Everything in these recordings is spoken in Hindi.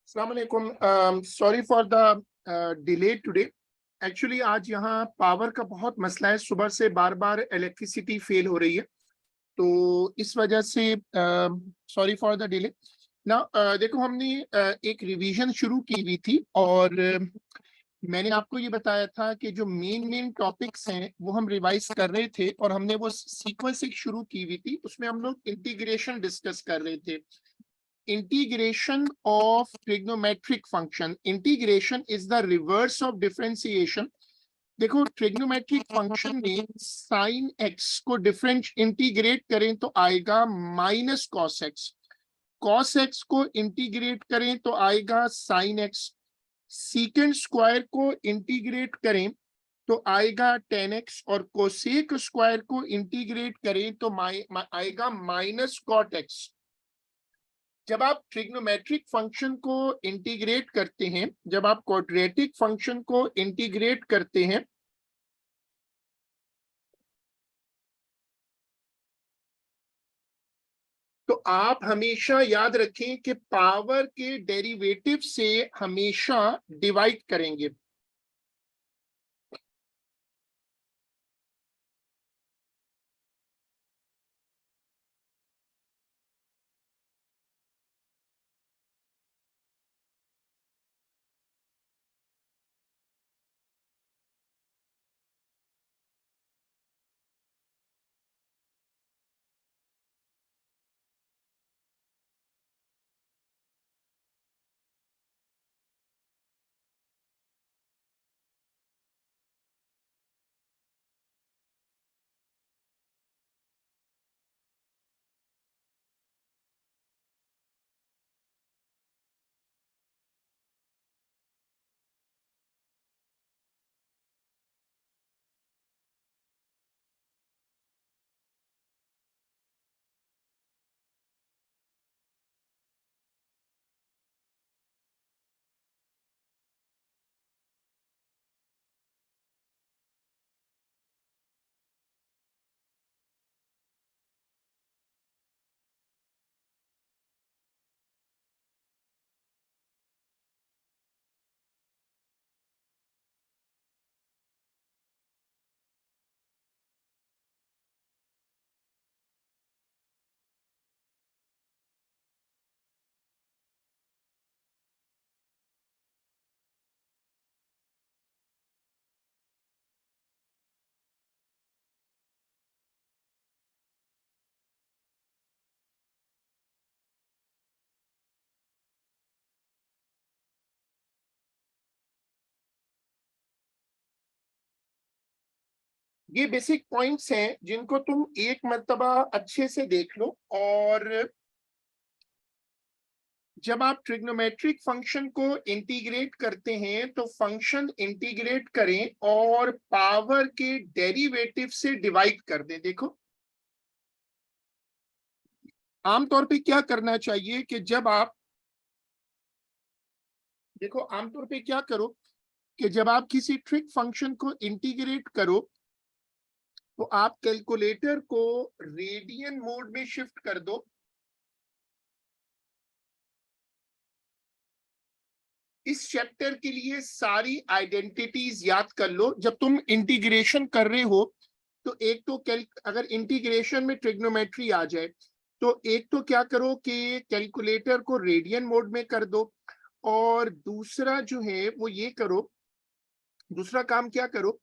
अस्सलाम वालेकुम। Sorry for the delay today. Actually आज यहाँ पावर का बहुत मसला है, सुबह से बार बार इलेक्ट्रिसिटी फेल हो रही है, तो इस वजह से सॉरी फॉर द डिले ना। देखो, हमने एक रिवीजन शुरू की हुई थी और मैंने आपको ये बताया था कि जो मेन मेन टॉपिक्स हैं वो हम रिवाइज कर रहे थे और हमने वो सीक्वेंस एक शुरू की हुई थी, उसमें हम लोग इंटीग्रेशन डिस्कस कर रहे थे। Integration of trigonometric function. Integration is the reverse of differentiation. देखो, ट्रिग्नोमेट्रिक फंक्शन में साइन एक्स को डिफरेंट इंटीग्रेट करें तो आएगा minus cos x, cos x को इंटीग्रेट करें तो आएगा साइन एक्स, सीकेंड स्क्वायर को इंटीग्रेट करें तो आएगा टेन एक्स और कोसेक स्क्वायर को इंटीग्रेट करें तो आएगा माइनस कॉट एक्स। जब आप ट्रिग्नोमेट्रिक फंक्शन को इंटीग्रेट करते हैं, जब आप क्वाड्रेटिक फंक्शन को इंटीग्रेट करते हैं, तो आप हमेशा याद रखें कि पावर के डेरिवेटिव से हमेशा डिवाइड करेंगे। ये बेसिक पॉइंट्स हैं जिनको तुम एक मर्तबा अच्छे से देख लो। और जब आप ट्रिग्नोमेट्रिक फंक्शन को इंटीग्रेट करते हैं तो फंक्शन इंटीग्रेट करें और पावर के डेरिवेटिव से डिवाइड कर दें। देखो, आमतौर पे क्या करना चाहिए कि जब आप देखो आमतौर पे क्या करो कि जब आप किसी ट्रिक फंक्शन को इंटीग्रेट करो तो आप कैलकुलेटर को रेडियन मोड में शिफ्ट कर दो। इस चैप्टर के लिए सारी आइडेंटिटीज याद कर लो। जब तुम इंटीग्रेशन कर रहे हो तो एक तो अगर इंटीग्रेशन में ट्रिग्नोमेट्री आ जाए तो एक तो क्या करो कि कैलकुलेटर को रेडियन मोड में कर दो, और दूसरा जो है वो ये करो, दूसरा काम क्या करो,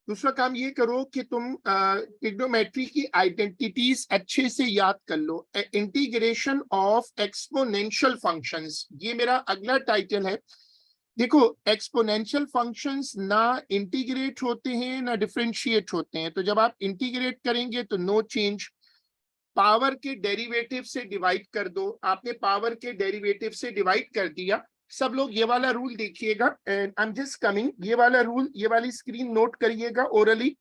दूसरा काम ये करो कि तुम ट्रिग्नोमेट्री की आइडेंटिटीज अच्छे से याद कर लो। इंटीग्रेशन ऑफ एक्सपोनेंशियल फंक्शंस, ये मेरा अगला टाइटल है। देखो, एक्सपोनेंशियल फंक्शंस ना इंटीग्रेट होते हैं ना डिफरेंशिएट होते हैं, तो जब आप इंटीग्रेट करेंगे तो नो चेंज। पावर के डेरिवेटिव से डिवाइड कर दो। आपने पावर के डेरिवेटिव से डिवाइड कर दिया। सब लोग ये वाला रूल देखिएगा, and I am just coming. ये वाला रूल, ये वाली स्क्रीन नोट करिएगा ओरली।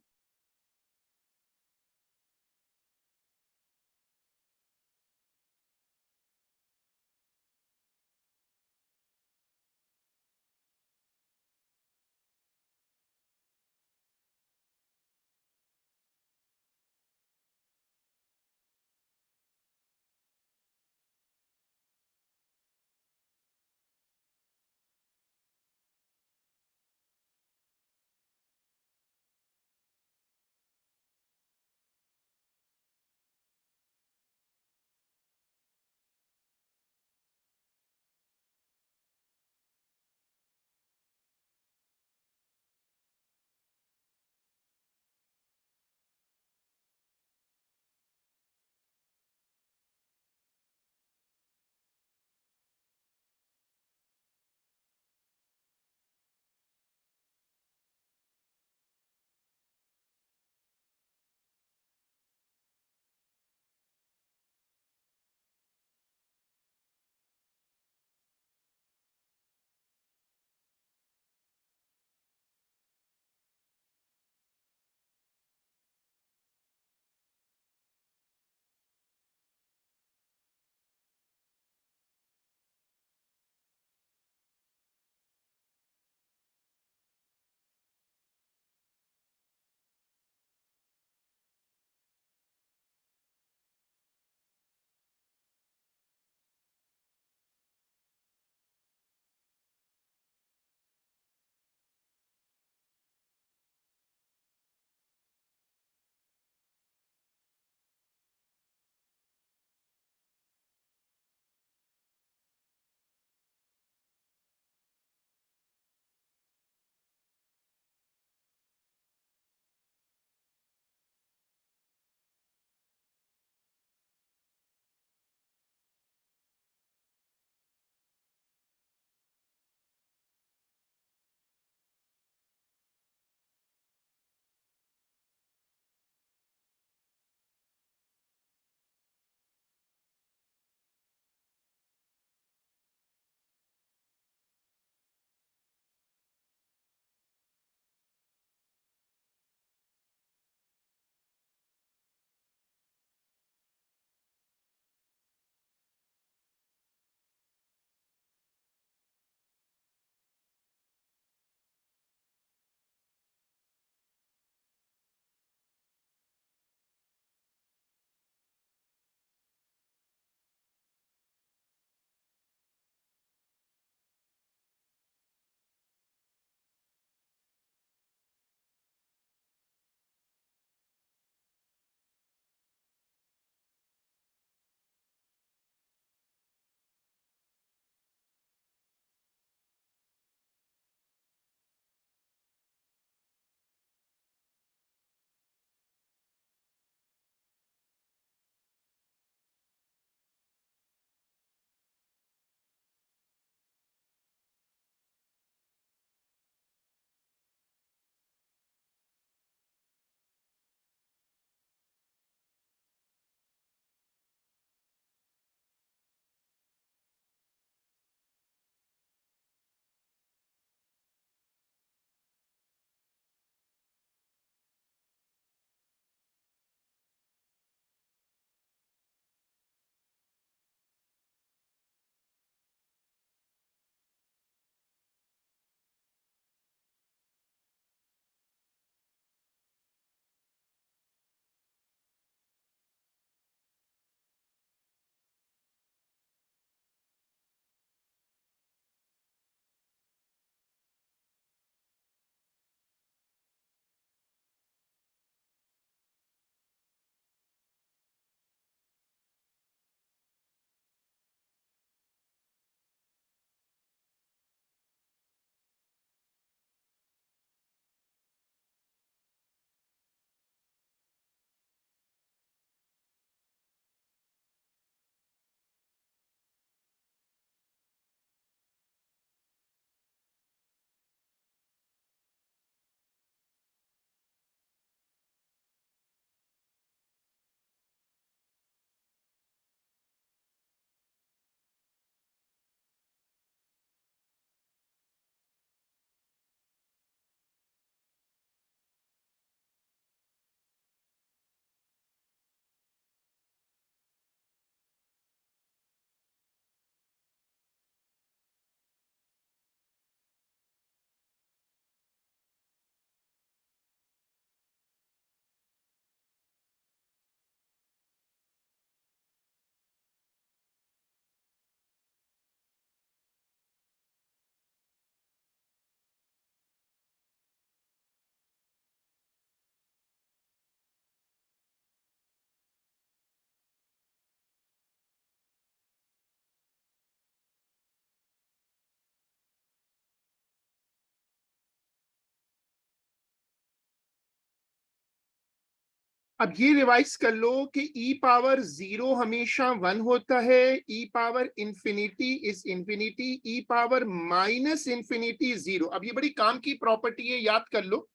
अब ये रिवाइज कर लो कि ई पावर जीरो हमेशा वन होता है, e power infinity is infinity, e power minus infinity zero. अब ये बड़ी काम की प्रॉपर्टी है, याद कर लो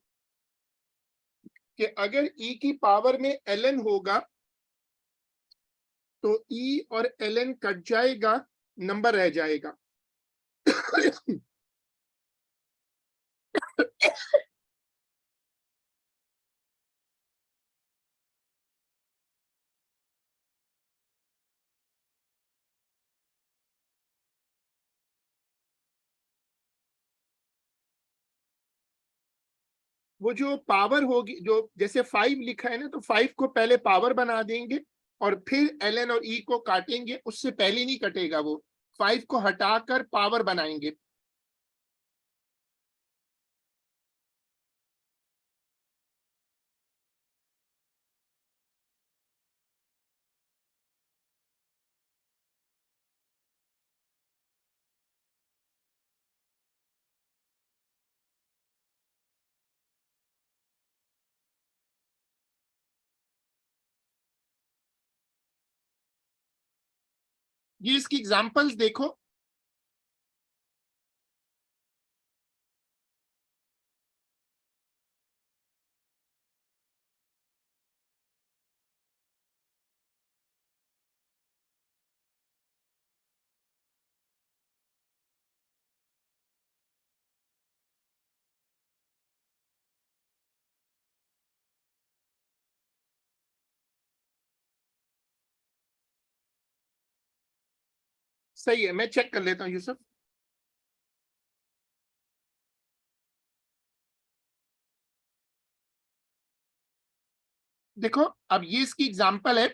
कि अगर ई की पावर में ln होगा तो ई और ln कट जाएगा, नंबर रह जाएगा। वो जो पावर होगी, जो जैसे 5 लिखा है ना, तो 5 को पहले पावर बना देंगे और फिर ln और e को काटेंगे, उससे पहले नहीं कटेगा, वो 5 को हटाकर पावर बनाएंगे। ये इसकी एग्जांपल्स देखो। सही है, मैं चेक कर लेता हूँ यूसुफ। देखो, अब ये इसकी एग्जांपल है।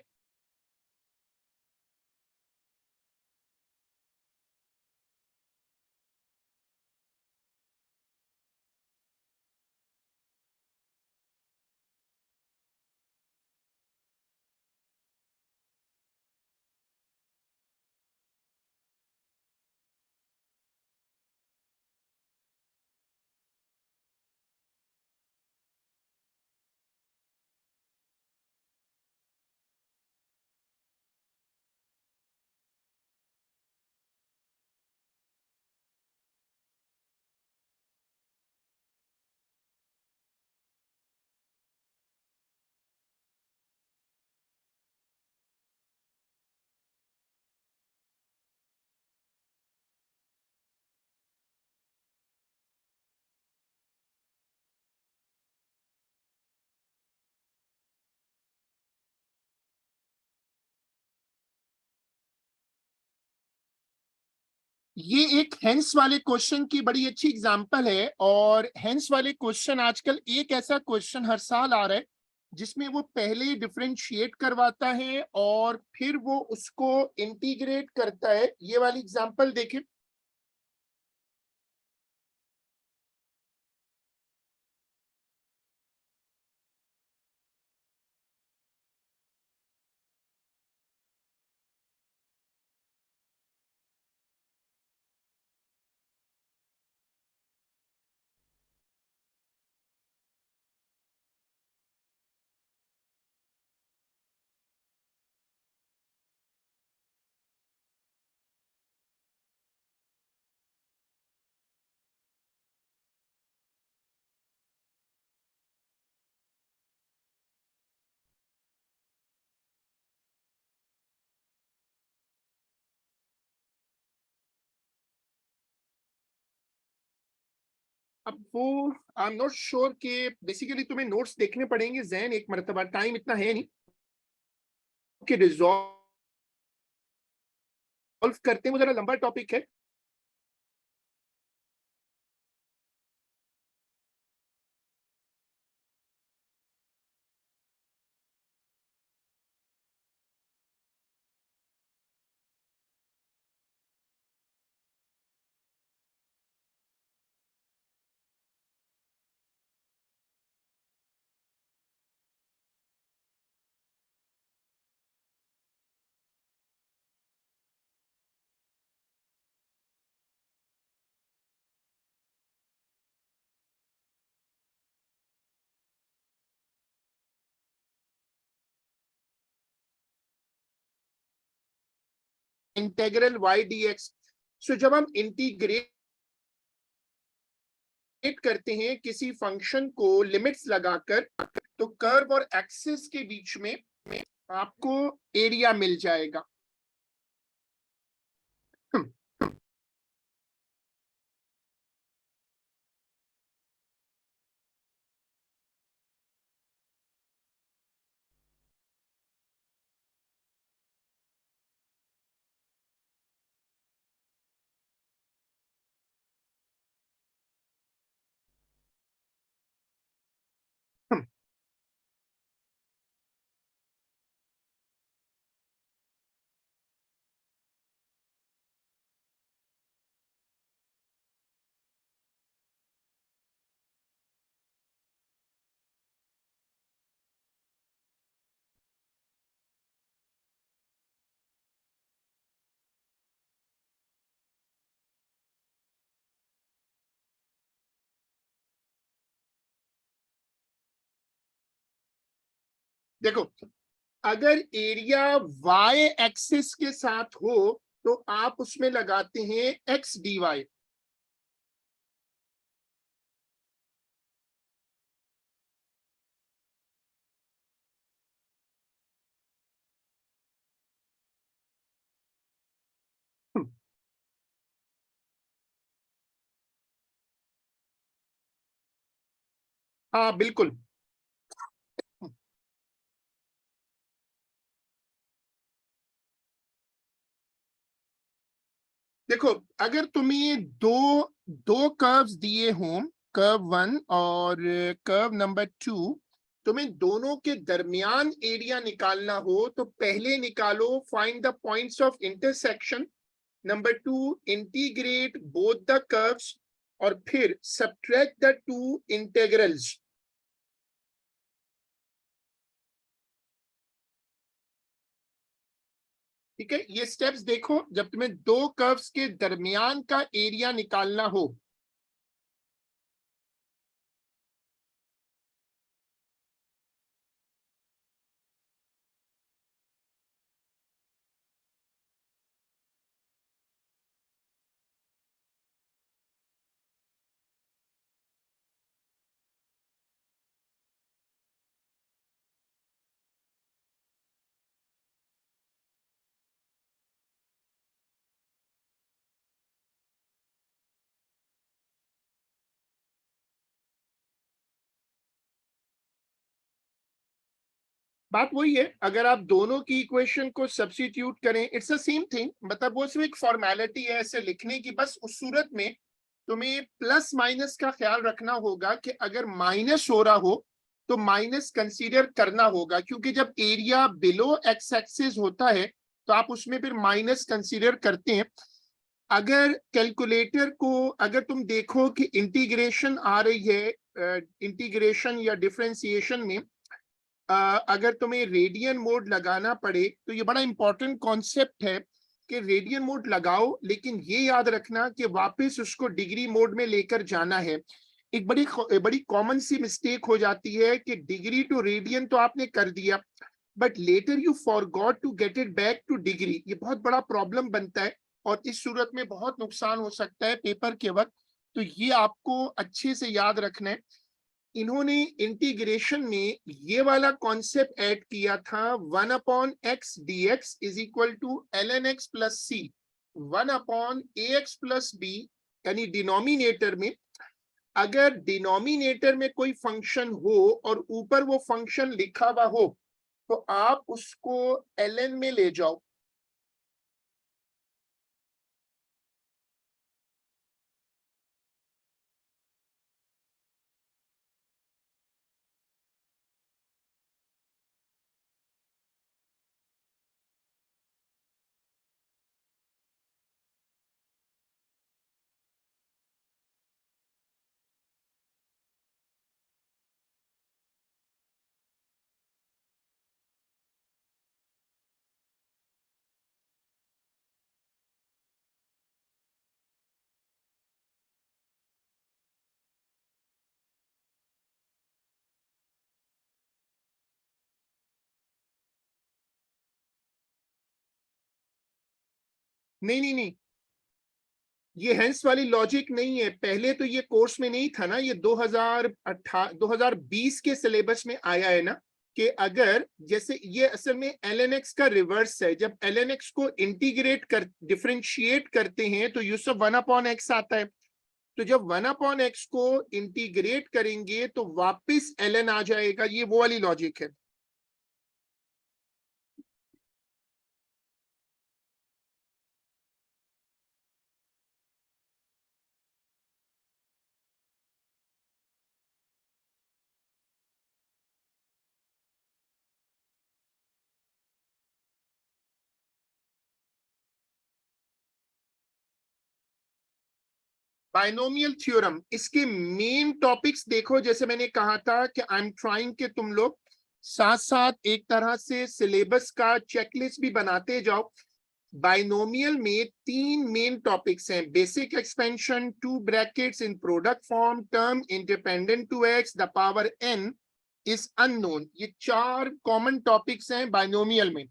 ये एक हेंस वाले क्वेश्चन की बड़ी अच्छी एग्जांपल है, और हेंस वाले क्वेश्चन आजकल एक ऐसा क्वेश्चन हर साल आ रहा है जिसमें वो पहले डिफरेंशिएट करवाता है और फिर वो उसको इंटीग्रेट करता है। ये वाली एग्जांपल देखें। अब वो आई एम नॉट श्योर कि बेसिकली तुम्हें नोट्स देखने पड़ेंगे जैन एक मरतबा, टाइम इतना है नहीं कि रिजॉल्व करते हैं, वो जरा लंबा टॉपिक है। Integral y dx। सो जब हम इंटीग्रेट करते हैं किसी फंक्शन को लिमिट्स लगाकर, तो कर्व और एक्सिस के बीच में आपको एरिया मिल जाएगा। देखो, अगर एरिया y एक्सिस के साथ हो तो आप उसमें लगाते हैं x dy। हाँ बिल्कुल। देखो, अगर तुम्हें दो दो कर्व्स दिए हों, कर्व 1 और कर्व नंबर 2, तुम्हें दोनों के दरमियान एरिया निकालना हो तो पहले निकालो find the points of intersection, number 2 integrate both the curves, और फिर सब्ट्रैक्ट द टू इंटेग्रल्स। ठीक है, ये स्टेप्स देखो जब तुम्हें दो कर्व्स के दरमियान का एरिया निकालना हो। बात वही है, अगर आप दोनों की इक्वेशन को सब्स्टिट्यूट करें, इट्स द सेम थिंग। मतलब वो सिर्फ एक फॉर्मेलिटी है ऐसे लिखने की, बस उस सूरत में तुम्हें प्लस माइनस का ख्याल रखना होगा कि अगर माइनस हो रहा हो तो माइनस कंसीडर करना होगा, क्योंकि जब एरिया बिलो एक्स एक्सिस होता है तो आप उसमें फिर माइनस कंसीडर करते हैं। अगर कैलकुलेटर को अगर तुम देखो कि इंटीग्रेशन आ रही है, इंटीग्रेशन या डिफरेंशिएशन में अगर तुम्हें रेडियन मोड लगाना पड़े तो ये बड़ा इंपॉर्टेंट कॉन्सेप्ट है कि रेडियन मोड लगाओ, लेकिन ये याद रखना कि वापस उसको डिग्री मोड में लेकर जाना है। एक बड़ी कॉमन सी मिस्टेक हो जाती है कि डिग्री टू रेडियन तो आपने कर दिया, but later you forgot to get it back to degree. ये बहुत बड़ा प्रॉब्लम बनता है और इस सूरत में बहुत नुकसान हो सकता है पेपर के वक्त। तो ये आपको अच्छे से याद रखना है। इन्होंने इंटीग्रेशन में ये वाला कॉन्सेप्ट ऐड किया था, 1/x dx is equal to ln x plus C, 1/ax plus B. यानी डिनोमिनेटर में, अगर डिनोमिनेटर में कोई फंक्शन हो और ऊपर वो फंक्शन लिखा हुआ हो तो आप उसको ln में ले जाओ। नहीं नहीं नहीं, ये हेंस वाली लॉजिक नहीं है। पहले तो ये कोर्स में नहीं था ना, ये 2020 के सिलेबस में आया है ना, कि अगर जैसे ये असल में एलएनएक्स का रिवर्स है। जब एलएनएक्स को इंटीग्रेट कर डिफरेंशिएट करते हैं तो यूसुफ 1/x आता है। तो जब 1/x को इंटीग्रेट करेंगे तो वापस ln आ जाएगा। ये वो वाली लॉजिक है। बाइनोमियल थ्योरम, इसके मेन टॉपिक्स देखो, जैसे मैंने कहा था कि आई एम ट्राइंग कि तुम लोग साथ साथ एक तरह से सिलेबस का चेकलिस्ट भी बनाते जाओ। बाइनोमियल में तीन मेन टॉपिक्स हैं: basic expansion, two brackets in product form, term independent to x, the power n is unknown. ये चार कॉमन टॉपिक्स हैं बाइनोमियल में।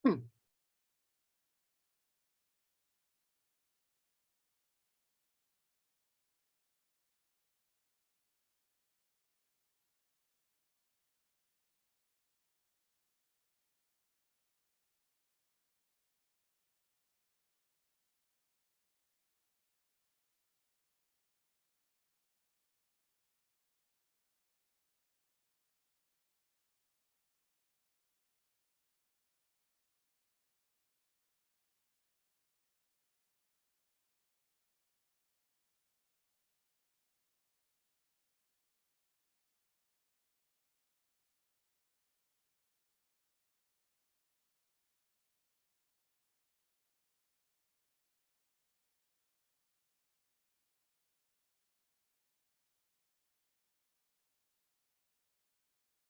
हम्म,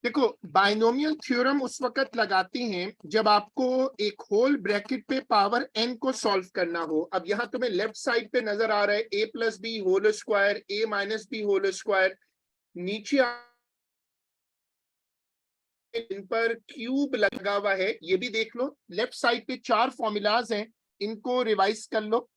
देखो, बाइनोमियल थ्योरम उस वक्त लगाते हैं जब आपको एक होल ब्रैकेट पे पावर n को सॉल्व करना हो। अब यहाँ तुम्हें लेफ्ट साइड पे नजर आ रहा है a+b whole square, a-b whole square. नीचे इन पर क्यूब लगा हुआ है, ये भी देख लो। लेफ्ट साइड पे चार फॉर्मूलाज हैं, इनको रिवाइज कर लो।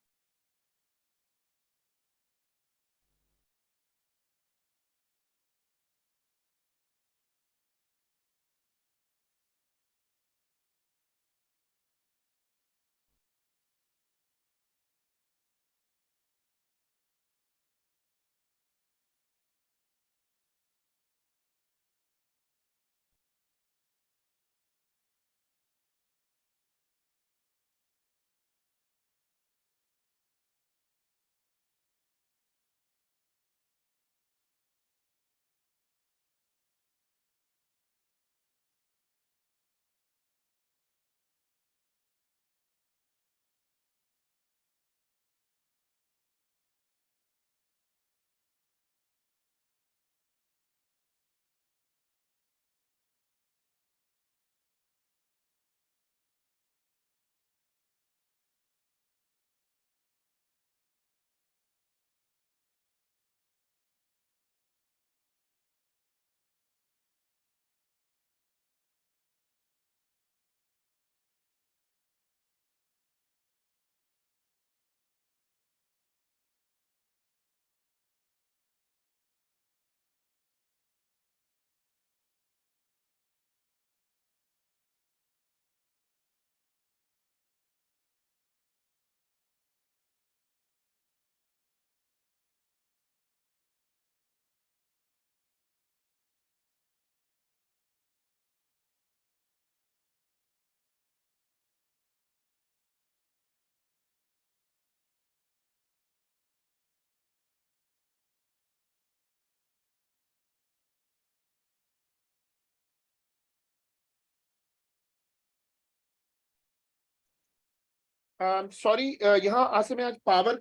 सॉरी, यहाँ आसिम में आज पावर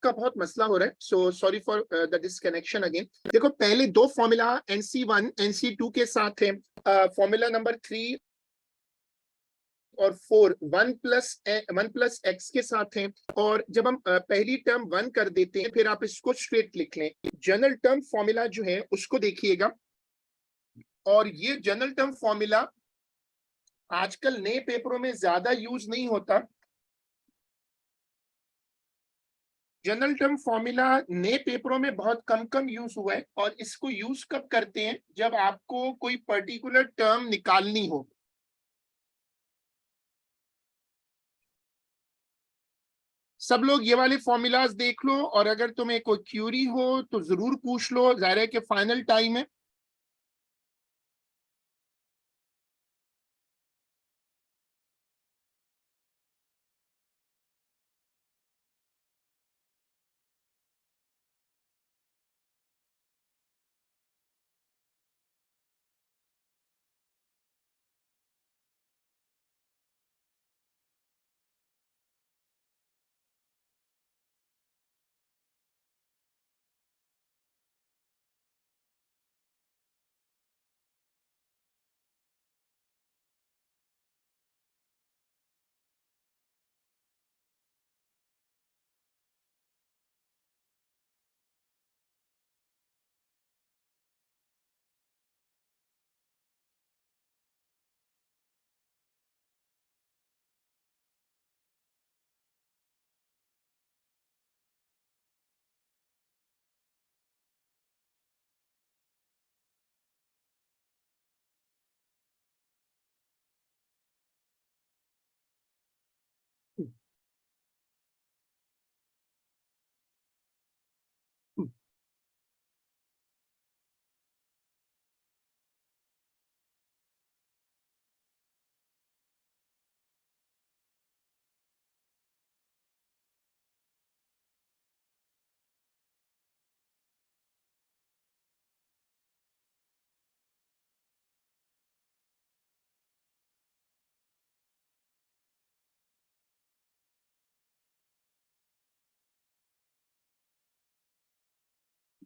का बहुत मसला हो रहा है, so sorry for the disconnection again. देखो, पहले दो फॉर्मूला NC1 NC2 के साथ है, फॉर्मूला नंबर 3 और 4 1 प्लस एक्स के साथ हैं। और जब हम पहली टर्म 1 कर देते हैं, फिर आप इसको स्ट्रेट लिख लें। जनरल टर्म फॉर्मूला जो है उसको देखिएगा, और ये जनरल टर्म फॉर्मूला आजकल नए पेपरों में ज्यादा यूज नहीं होता। जनरल टर्म फॉर्मूला नए पेपरों में बहुत कम कम यूज हुआ है, और इसको यूज कब करते हैं, जब आपको कोई पर्टिकुलर टर्म निकालनी हो। सब लोग ये वाले फॉर्मूलाज देख लो, और अगर तुम्हें कोई क्यूरी हो तो जरूर पूछ लो, जाहिर है कि फाइनल टाइम है।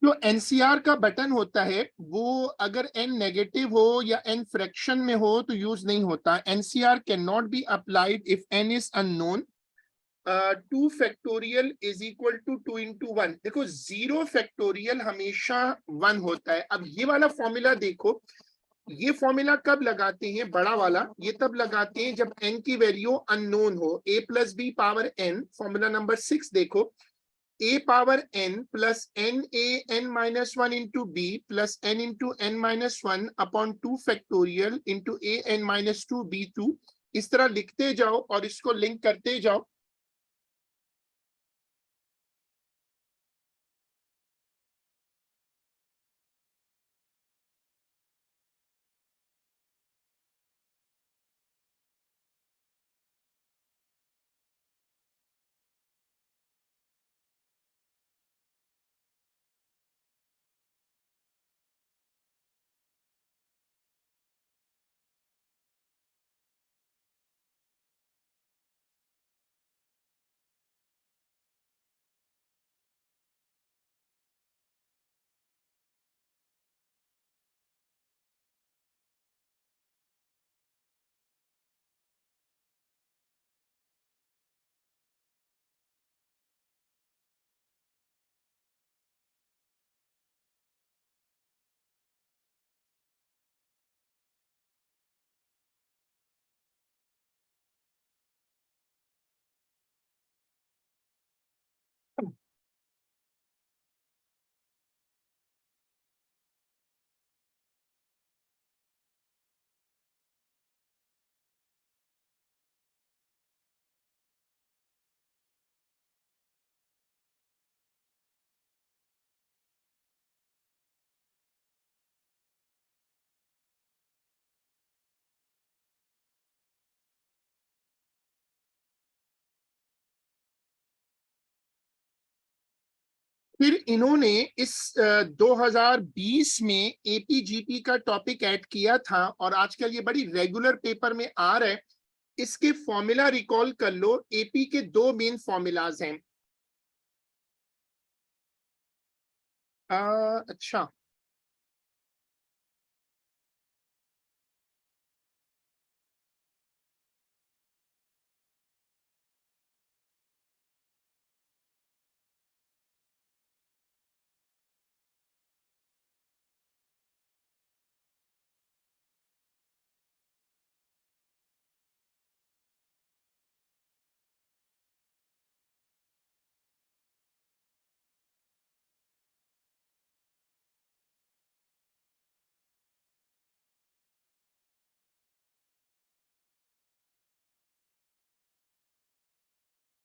जो एनसीआर का बटन होता है, वो अगर एन नेगेटिव हो या एन फ्रैक्शन में हो तो यूज नहीं होता। NCr can not be applied if n is unknown. 2 factorial is equal to 2 into 1। देखो, 0 फैक्टोरियल हमेशा 1 होता है। अब ये वाला फॉर्मूला देखो, ये फॉर्मूला कब लगाते हैं, बड़ा वाला, ये तब लगाते हैं जब n की वैल्यू अननोन हो। a plus B power n, formula number 6 देखो, a power n plus n a n minus 1 into b plus n into n minus 1 upon 2 factorial into a n minus 2 b2। इस तरह लिखते जाओ और इसको लिंक करते जाओ। फिर इन्होंने इस 2020 में एपीजीपी का टॉपिक ऐड किया था, और आजकल ये बड़ी रेगुलर पेपर में आ रहा है। इसके फॉर्मूला रिकॉल कर लो। एपी के दो मेन फॉर्मूलाज हैं। अच्छा,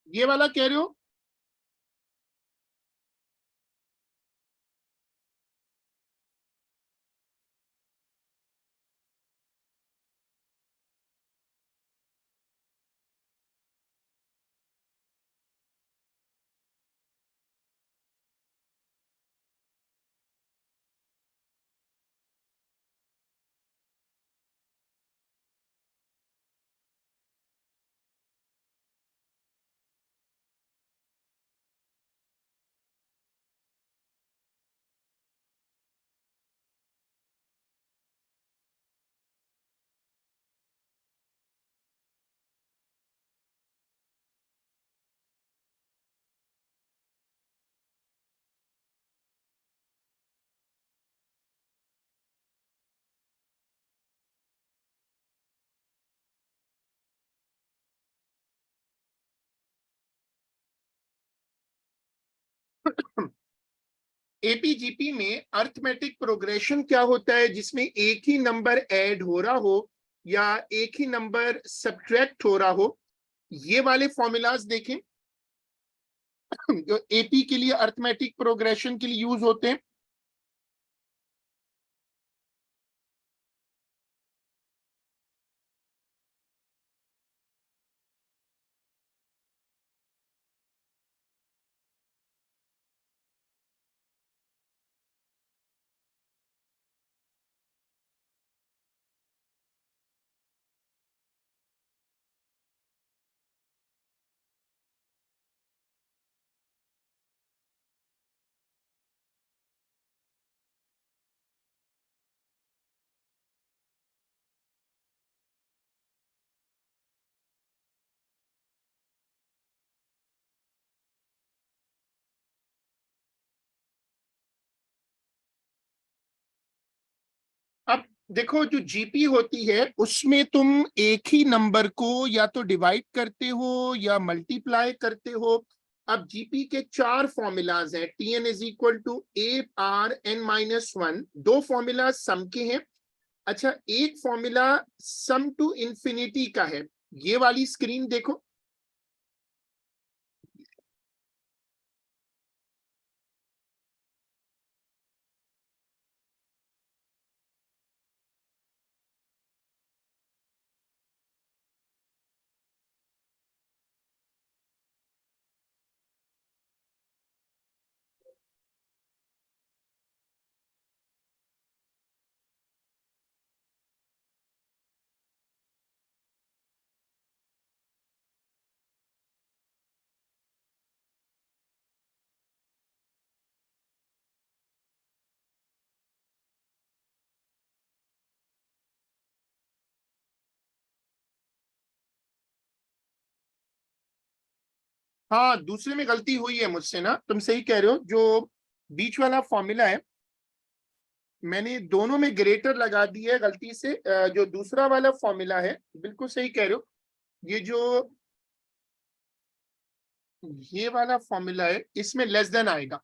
ये वाला कह रहे हो? एपीजीपी में अर्थमेटिक प्रोग्रेशन क्या होता है? जिसमें एक ही नंबर ऐड हो रहा हो या एक ही नंबर सब्ट्रैक्ट हो रहा हो। ये वाले फॉर्मूलाज देखें जो एपी के लिए अर्थमेटिक प्रोग्रेशन के लिए यूज होते हैं। अब देखो, जो जीपी होती है उसमें तुम एक ही नंबर को या तो डिवाइड करते हो या मल्टीप्लाई करते हो। अब जीपी के चार फॉर्मूलाज हैं। T n is equal to a r n minus one, दो फॉर्मूला सम के हैं। अच्छा, एक फॉर्मूला सम टू इंफिनिटी का है। ये वाली स्क्रीन देखो। हाँ, दूसरे में गलती हुई है मुझसे ना, तुम सही कह रहे हो। जो बीच वाला फॉर्मूला है मैंने दोनों में ग्रेटर लगा दिया है गलती से। जो दूसरा वाला फॉर्मूला है, बिल्कुल सही कह रहे हो। ये जो ये वाला फॉर्मूला है इसमें लेस देन आएगा।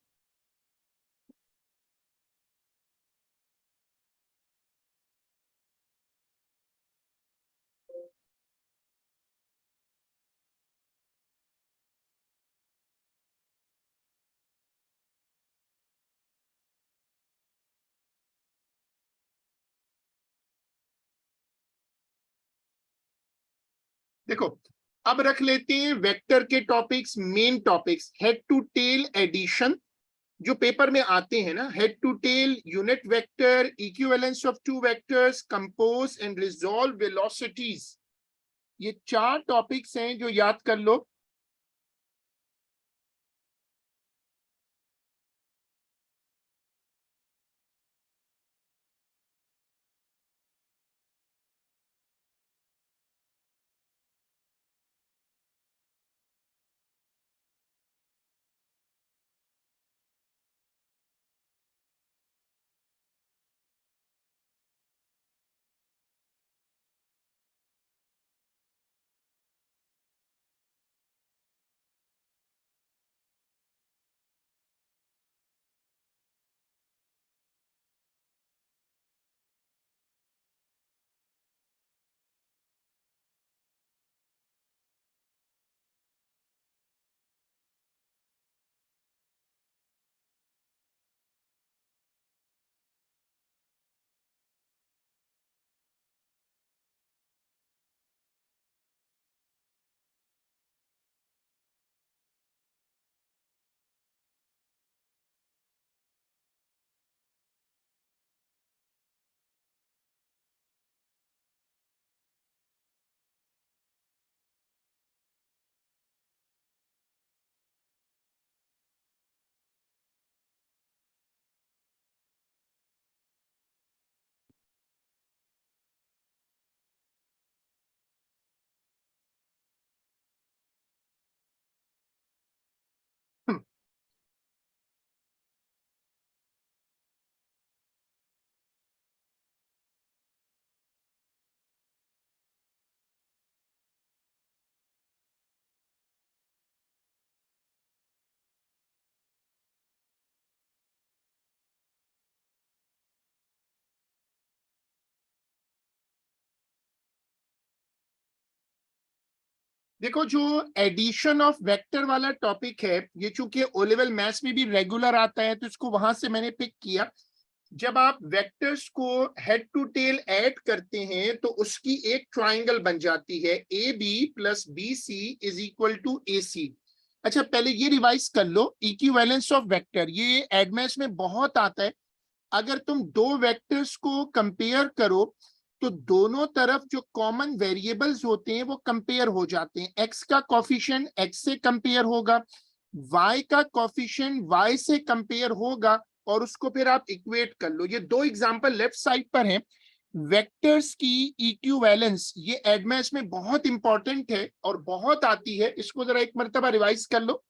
देखो, अब रख लेते हैं वेक्टर के topics, main topics. Head to tail addition जो पेपर में आते हैं ना, head to tail, unit vector, equivalence of two vectors, compose and resolve velocities. ये 4 टॉपिक्स हैं जो याद कर लो। देखो, जो एडिशन ऑफ वेक्टर वाला टॉपिक है, ये चूंकि ओ लेवल मैथ्स में भी रेगुलर आता है, तो इसको वहां से मैंने पिक किया। जब आप वेक्टर्स को हेड टू टेल ऐड करते हैं तो उसकी एक ट्राइंगल बन जाती है, A B plus B C is equal to A C. अच्छा, पहले ये रिवाइज कर लो, इक्विवेलेंस ऑफ वेक्टर ये एडमेस में बहुत आता है। अगर तुम दो वेक्टर्स को कंपेयर करो तो दोनों तरफ जो कॉमन वेरिएबल्स होते हैं वो कंपेयर हो जाते हैं। एक्स का कॉफिशिएंट एक्स से कंपेयर होगा, वाई का कॉफिशिएंट वाई से कंपेयर होगा, और उसको फिर आप इक्वेट कर लो। ये दो एग्जांपल लेफ्ट साइड पर हैं। वेक्टर्स की इक्विवेलेंस ये एडमेस में बहुत इंपॉर्टेंट है और बहुत आती है। इसको जरा एक मर्तबा रिवाइज कर लो।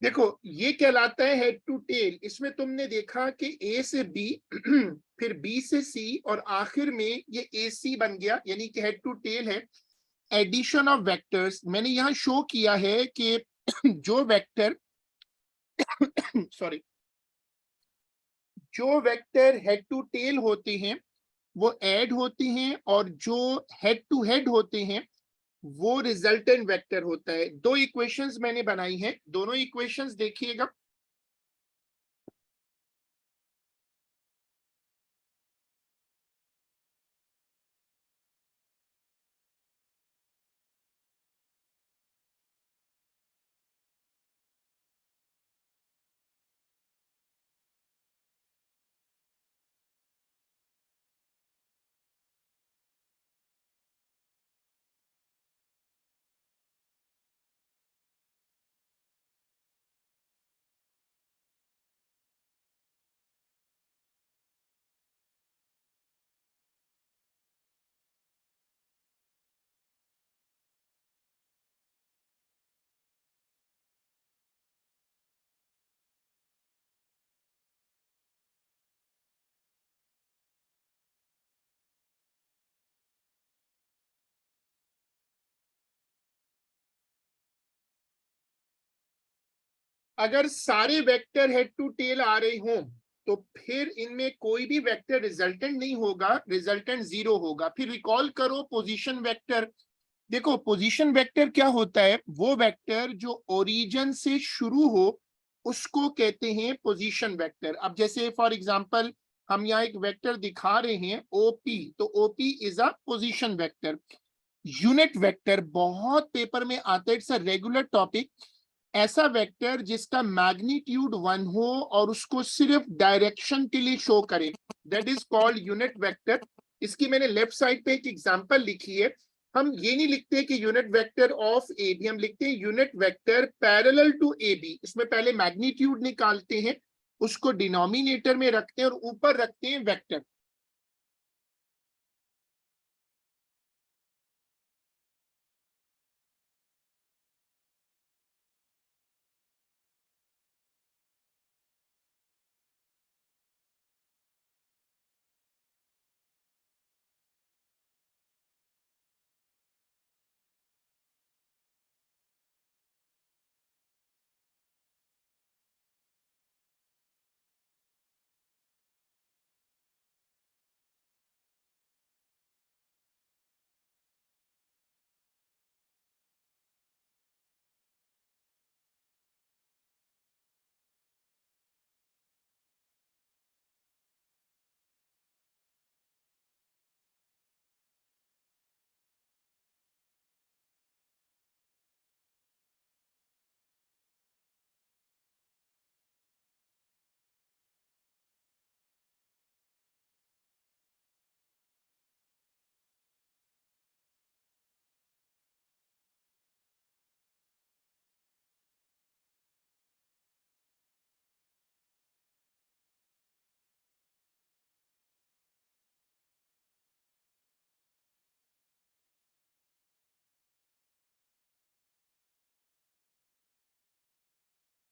देखो, ये कहलाता है हेड टू टेल। इसमें तुमने देखा कि ए से बी फिर बी से सी और आखिर में ये ए सी बन गया, यानी कि हेड टू टेल है। एडिशन ऑफ वेक्टर्स मैंने यहां शो किया है कि जो वेक्टर सॉरी, जो वेक्टर हेड टू टेल होते हैं वो ऐड होते हैं, और जो हेड टू हेड होते हैं वो रिजल्टेंट वेक्टर होता है। दो इक्वेशंस मैंने बनाई हैं, दोनों इक्वेशंस देखिएगा। अगर सारे वेक्टर हेड टू टेल आ रहे हों तो फिर इनमें कोई भी वेक्टर रिजल्टेंट नहीं होगा, रिजल्टेंट 0 होगा। फिर रिकॉल करो पोजीशन वेक्टर। देखो पोजीशन वेक्टर क्या होता है, वो वेक्टर जो ओरिजिन से शुरू हो उसको कहते हैं पोजीशन वेक्टर। अब जैसे फॉर एग्जांपल हम यहाँ एक वेक्टर दिखा रहे हैं ओपी, तो OP is a position vector. Unit vector बहुत पेपर में आता है, इट्स अ रेगुलर टॉपिक। ऐसा वेक्टर जिसका मैग्नीट्यूड 1 हो और उसको सिर्फ डायरेक्शन के लिए शो करे, that is called unit vector. इसकी मैंने लेफ्ट साइड पे एक एग्जांपल लिखी है। हम ये नहीं लिखते कि unit vector of A B, हम लिखते हैं unit vector parallel to A B. इसमें पहले मैग्नीट्यूड निकालते हैं, उसको डिनोमिनेटर में रखते हैं और ऊपर रखते हैं वेक्टर।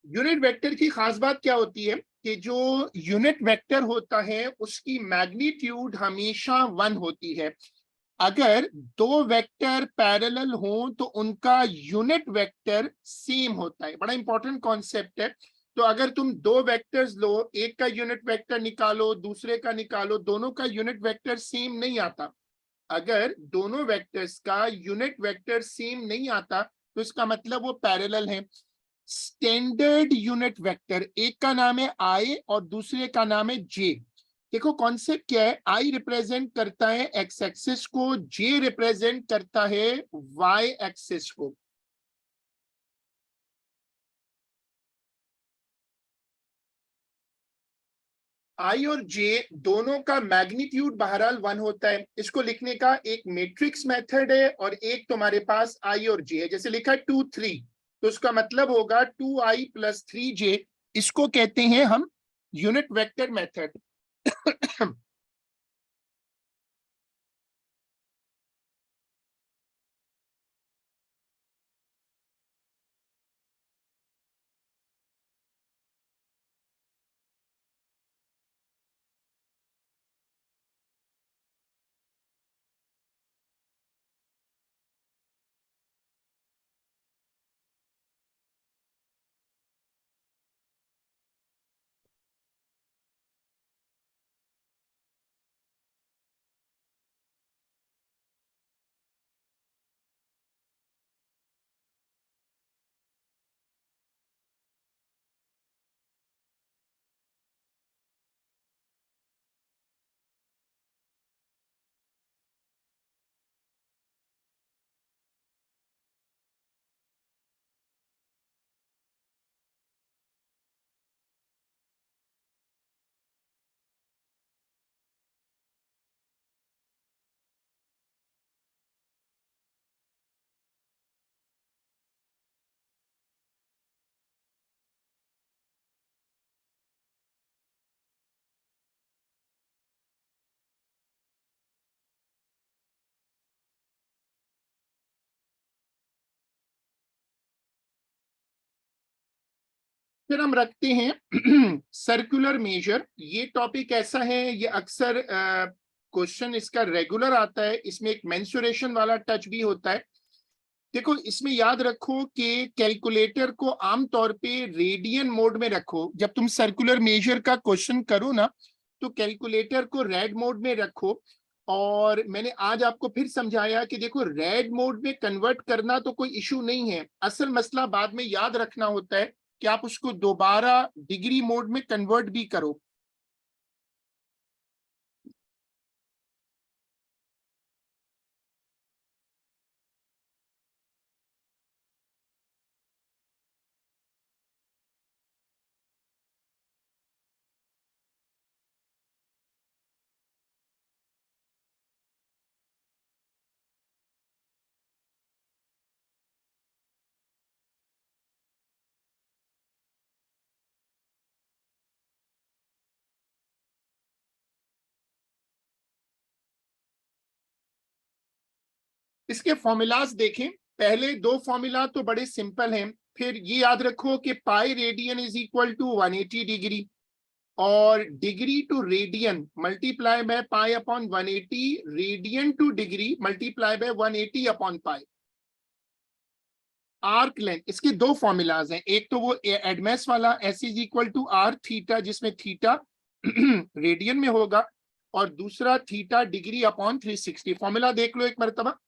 यूनिट वेक्टर की खास बात क्या होती है कि जो यूनिट वेक्टर होता है उसकी मैग्नीट्यूड हमेशा 1 होती है। अगर दो वेक्टर पैरेलल हो तो उनका यूनिट वेक्टर सेम होता है। बड़ा इंपॉर्टेंट कॉन्सेप्ट है। तो अगर तुम दो वेक्टर्स लो, एक का यूनिट वेक्टर निकालो, दूसरे का निकालो, दोनों का यूनिट वेक्टर सेम नहीं आता। अगर दोनों वेक्टर्स का यूनिट वेक्टर सेम नहीं आता तो इसका मतलब वो पैरेलल है। स्टैंडर्ड यूनिट वेक्टर, एक का नाम है आई और दूसरे का नाम है जे। देखो कॉन्सेप्ट क्या है, आई रिप्रेजेंट करता है एक्स एक्सिस को, जे रिप्रेजेंट करता है वाई एक्सिस को। आई और जे दोनों का मैग्नीट्यूड बहरहाल 1 होता है। इसको लिखने का एक मैट्रिक्स मेथड है और एक तुम्हारे पास आई और जे है। जैसे लिखा 2 3, तो उसका मतलब होगा 2i + 3j। इसको कहते हैं हम यूनिट वेक्टर मेथड। फिर हम रखते हैं सर्कुलर मेजर। ये टॉपिक ऐसा है, ये अक्सर क्वेश्चन इसका रेगुलर आता है। इसमें एक मेंसुरेशन वाला टच भी होता है देखो, इसमें याद रखो कि कैलकुलेटर को आमतौर पे रेडियन मोड में रखो। जब तुम सर्कुलर मेजर का क्वेश्चन करो ना, तो कैलकुलेटर को रेड मोड में रखो। और मैंने आज आपको फिर समझाया कि देखो, रेड मोड में कन्वर्ट करना तो कोई इशू नहीं है, असल मसला बाद में याद रखना होता है कि आप उसको दोबारा डिग्री मोड में कन्वर्ट भी करो। इसके फॉर्मूलाज देखें। पहले दो फॉर्मूला तो बड़े सिंपल हैं। फिर ये याद रखो कि pi radian is equal to 180 degree, और degree to radian multiply by pi upon 180, radian to degree multiply by 180 upon pi. Arc length, इसके दो फॉर्मूलाज हैं। एक तो वो एडमेस वाला S is equal to R theta, जिसमें थीटा रेडियन में होगा, और दूसरा थीटा डिग्री अपॉन 360। फॉर्मूला देख लो एक मरतबा।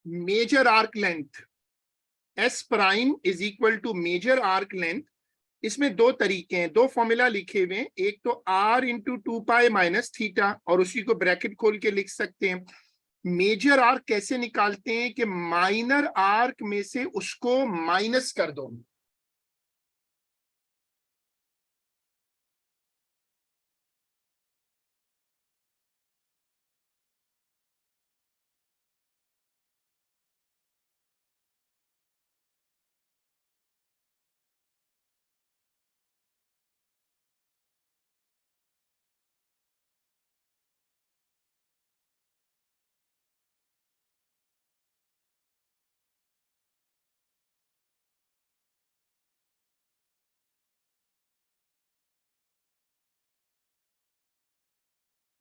Major arc length S prime is equal to major arc length. इसमें दो तरीके हैं, दो फॉर्मूला लिखे हुए हैं। एक तो r into 2 pi minus theta, और उसी को ब्रैकेट खोल के लिख सकते हैं। मेजर आर्क कैसे निकालते हैं कि माइनर आर्क में से उसको माइनस कर दो।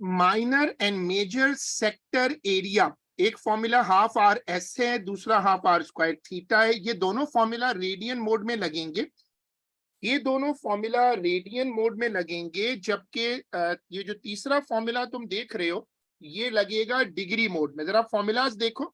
Minor and major sector area, एक फॉर्मूला हाफ आर एस है, दूसरा हाफ आर स्क्वायर थीटा है। ये दोनों फॉर्मूला रेडियन मोड में लगेंगे। ये दोनों फॉर्मूला रेडियन मोड में लगेंगे, जबकि ये जो तीसरा फॉर्मूला तुम देख रहे हो, ये लगेगा डिग्री मोड में। जरा फॉर्मूलाज देखो।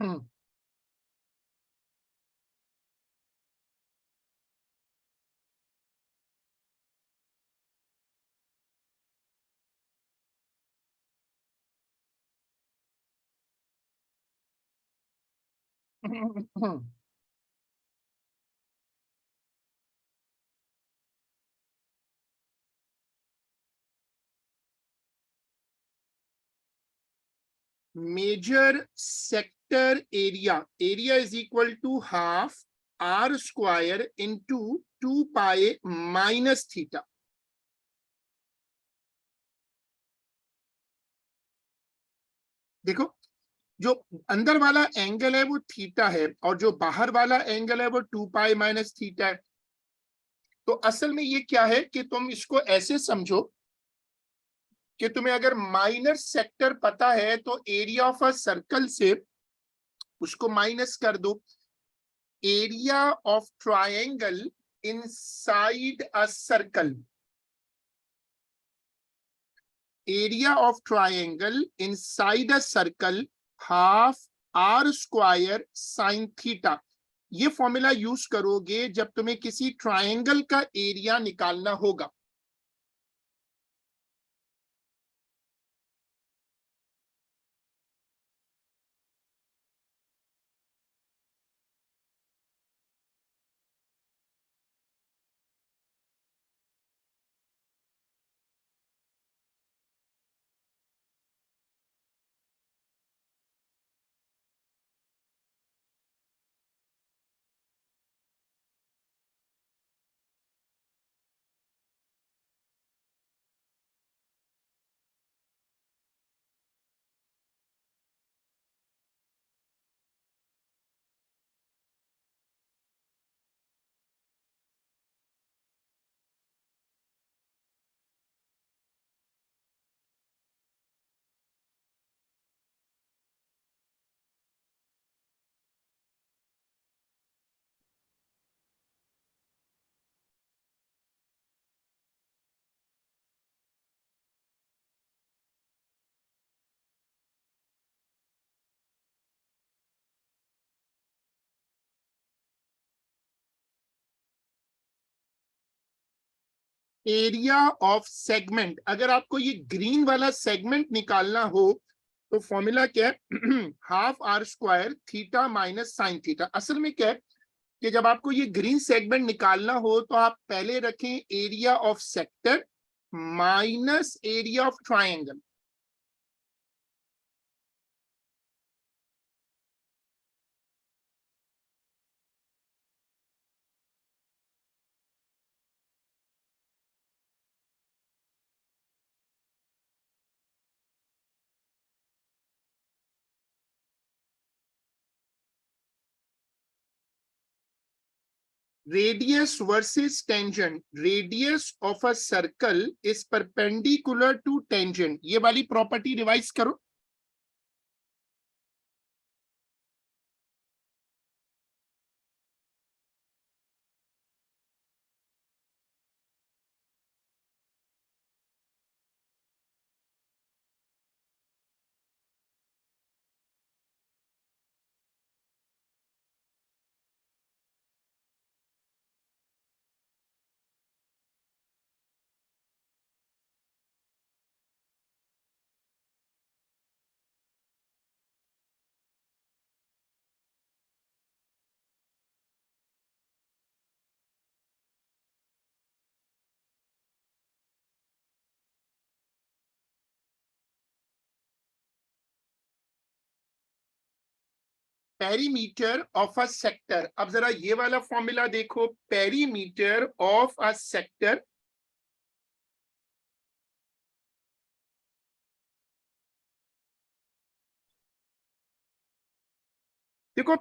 Hmm, major sector area, area is equal to half are square into 2 pi minus theta. देखो, जो अंदर वाला एंगल है वो थीटा है और जो बाहर वाला एंगल है वो 2 पाई माइनस थीटा है। तो असल में ये क्या है कि तुम इसको ऐसे समझो कि तुम्हें अगर माइनर सेक्टर पता है तो एरिया ऑफ अ सर्कल से उसको माइनस कर दो। Area of triangle inside a circle, area of triangle inside a circle half are square sine theta. ये फॉर्मूला यूज करोगे जब तुम्हें किसी ट्रायंगल का एरिया निकालना होगा। एरिया ऑफ सेगमेंट, अगर आपको ये ग्रीन वाला सेगमेंट निकालना हो तो फॉर्मूला क्या है? Half are square theta minus sine theta. असल में क्या है कि जब आपको ये ग्रीन सेगमेंट निकालना हो तो आप पहले रखें area of sector minus area of triangle. Radius versus tangent, radius of a circle is perpendicular to tangent, ये वाली प्रॉपर्टी रिवाइज करो। पेरीमीटर ऑफ अ सेक्टर, अब जरा ये वाला फॉर्मूला देखो, पेरीमीटर ऑफ अ सेक्टर। देखो,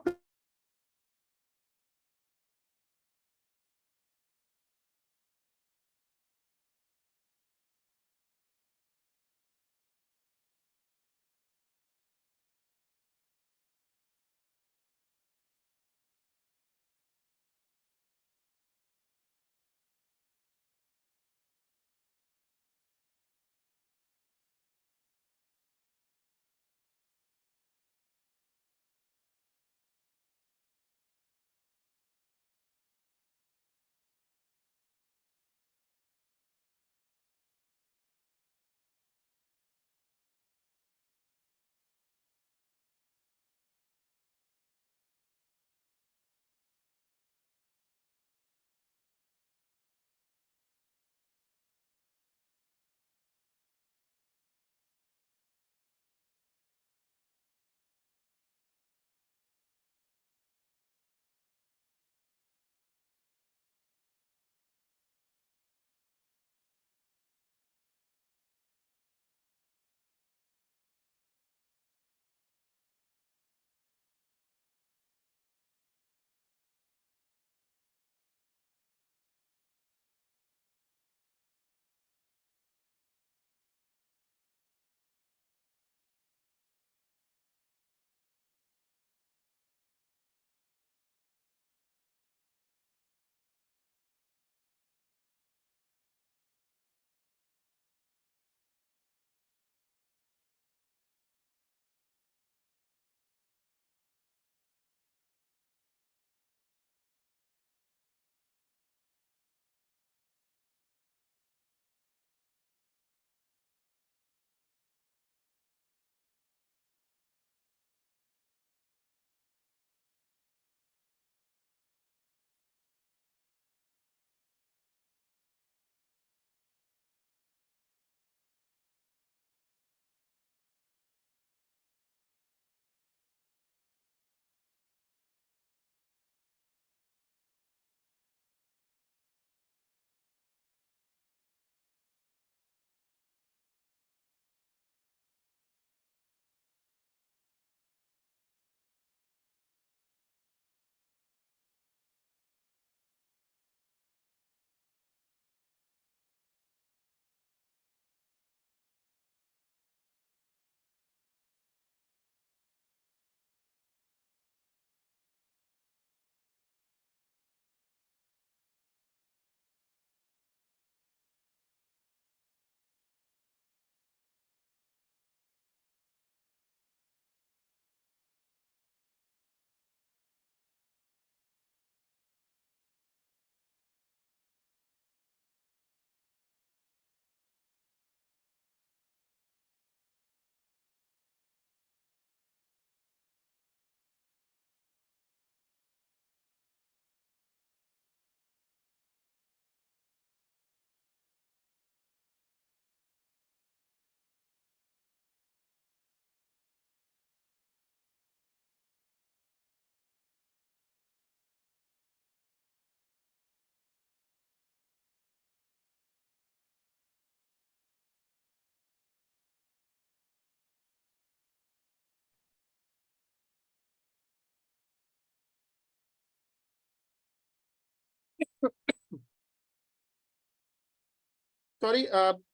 सॉरी,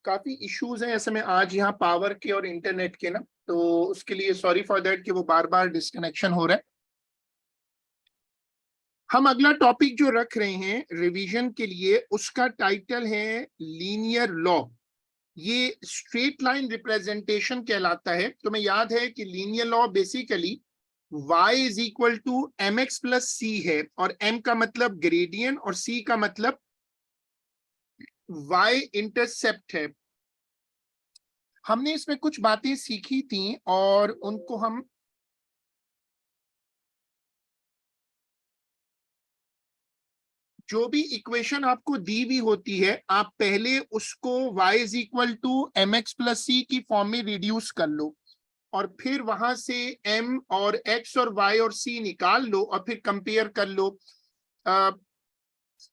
काफी इश्यूज हैं ऐसे में आज यहाँ पावर के और इंटरनेट के ना, तो उसके लिए सॉरी फॉर दैट कि वो बार बार डिस्कनेक्शन हो रहा है। हम अगला टॉपिक जो रख रहे हैं रिवीजन के लिए, उसका टाइटल है लीनियर लॉ। ये स्ट्रेट लाइन रिप्रेजेंटेशन कहलाता है। तुम्हें याद है कि linear law basically y is equal to M x plus C है, और m का मतलब ग्रेडियंट और c का मतलब y इंटरसेप्ट है। हमने इसमें कुछ बातें सीखी थी और उनको हम जो भी इक्वेशन आपको दी हुई होती है, आप पहले उसको y is equal to M x plus सी की फॉर्म में रिड्यूस कर लो, और फिर वहां से m और x और y और c निकाल लो और फिर कंपेयर कर लो। अ,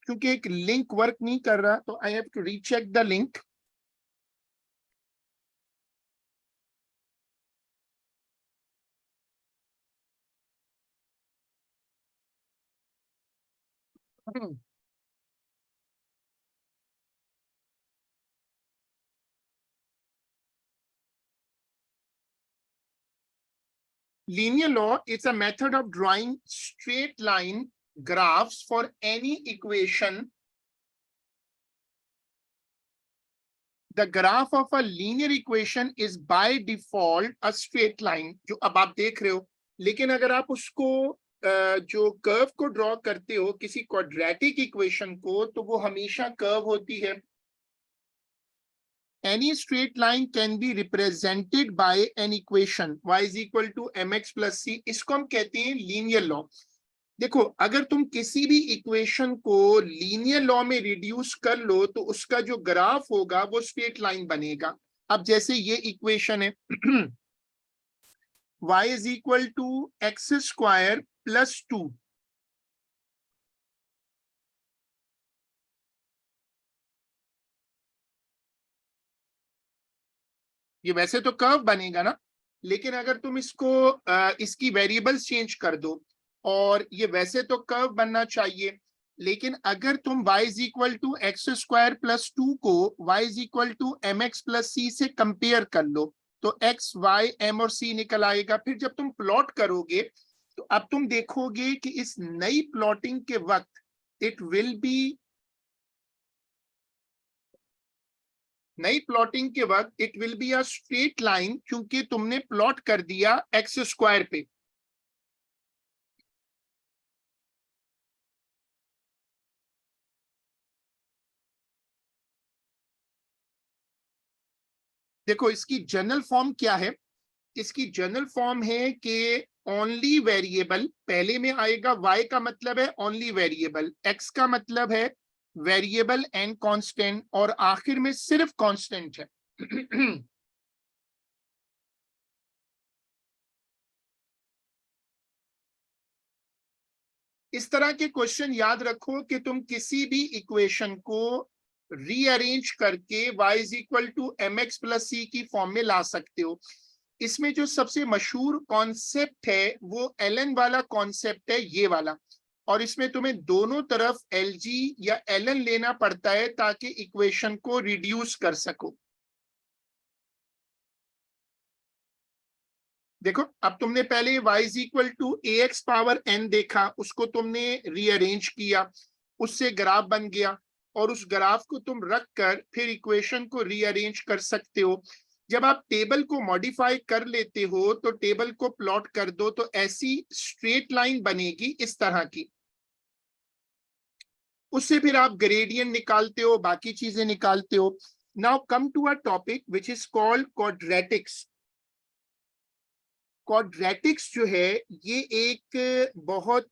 क्योंकि एक लिंक वर्क नहीं कर रहा तो I have to recheck the link. Linear law is a method of drawing straight line graphs for any equation. The graph of a linear equation is by default a straight line, जो अब आप देख रहे हो। लेकिन अगर आप उसको जो कर्व को ड्रॉ करते हो किसी क्वाड्रेटिक इक्वेशन को, तो वो हमेशा कर्व होती है। Any straight line can be represented by an equation y is equal to mx plus c। इसको हम कहते हैं लीनियर लॉ। देखो, अगर तुम किसी भी इक्वेशन को लीनियर लॉ में रिड्यूस कर लो तो उसका जो ग्राफ होगा वो स्ट्रेट लाइन बनेगा। अब जैसे ये इक्वेशन है y is equal to x square plus 2। ये वैसे तो कर्व बनेगा ना, लेकिन अगर तुम इसको इसकी वेरिएबल्स चेंज कर दो, और ये वैसे तो कर्व बनना चाहिए, लेकिन अगर तुम y is equal to x square plus 2 को y is equal to M x plus c से कंपेयर कर लो, तो x y m और c निकल आएगा। फिर जब तुम प्लॉट करोगे तो अब तुम देखोगे कि इस नई प्लॉटिंग के वक्त इट विल बी नई प्लॉटिंग के वक्त it will be a straight line, क्योंकि तुमने प्लॉट कर दिया एक्स स्क्वायर पे। देखो, इसकी जनरल फॉर्म क्या है? इसकी जनरल फॉर्म है कि ओनली वेरिएबल पहले में आएगा। y का मतलब है ओनली वेरिएबल, x का मतलब है वेरिएबल एंड कांस्टेंट, और आखिर में सिर्फ कांस्टेंट है। इस तरह के क्वेश्चन याद रखो कि तुम किसी भी इक्वेशन को रीअरेंज करके y is equal to M x plus सी की फॉर्म में ला सकते हो। इसमें जो सबसे मशहूर कॉन्सेप्ट है वो एलन वाला कॉन्सेप्ट है, ये वाला। और इसमें तुम्हें दोनों तरफ एल जी या एल एन लेना पड़ता है ताकि इक्वेशन को रिड्यूस कर सको। देखो, अब तुमने पहले y is equal to a x power n देखा, उसको तुमने रीअरेंज किया, उससे ग्राफ बन गया, और उस ग्राफ को तुम रख कर फिर इक्वेशन को रीअरेंज कर सकते हो। जब आप टेबल को मॉडिफाई कर लेते हो तो टेबल को प्लॉट कर दो, तो ऐसी स्ट्रेट लाइन बनेगी इस तरह की। उससे फिर आप ग्रेडियंट निकालते हो, बाकी चीजें निकालते हो। Now come to a topic which is called quadratics. Quadratics जो है ये एक बहुत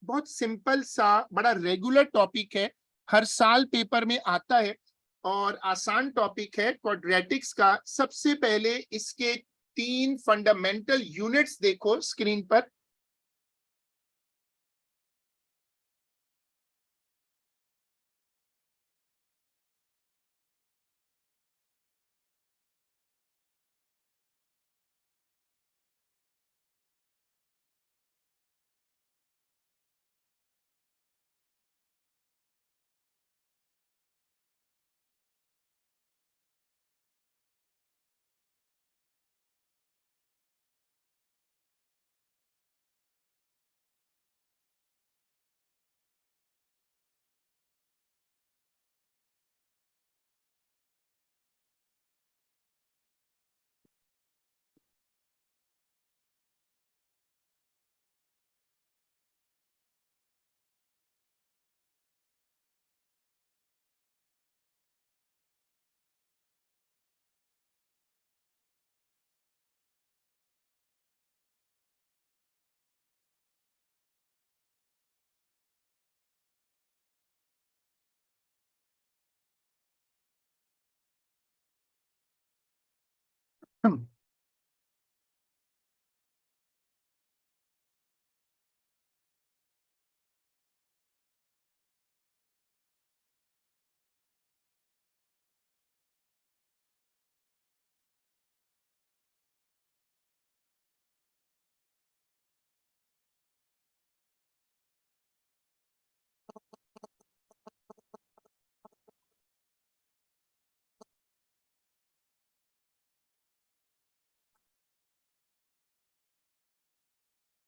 बहुत सिंपल सा बड़ा रेगुलर टॉपिक है, हर साल पेपर में आता है और आसान टॉपिक है क्वाड्रेटिक्स का। सबसे पहले इसके 3 फंडामेंटल यूनिट्स देखो स्क्रीन पर।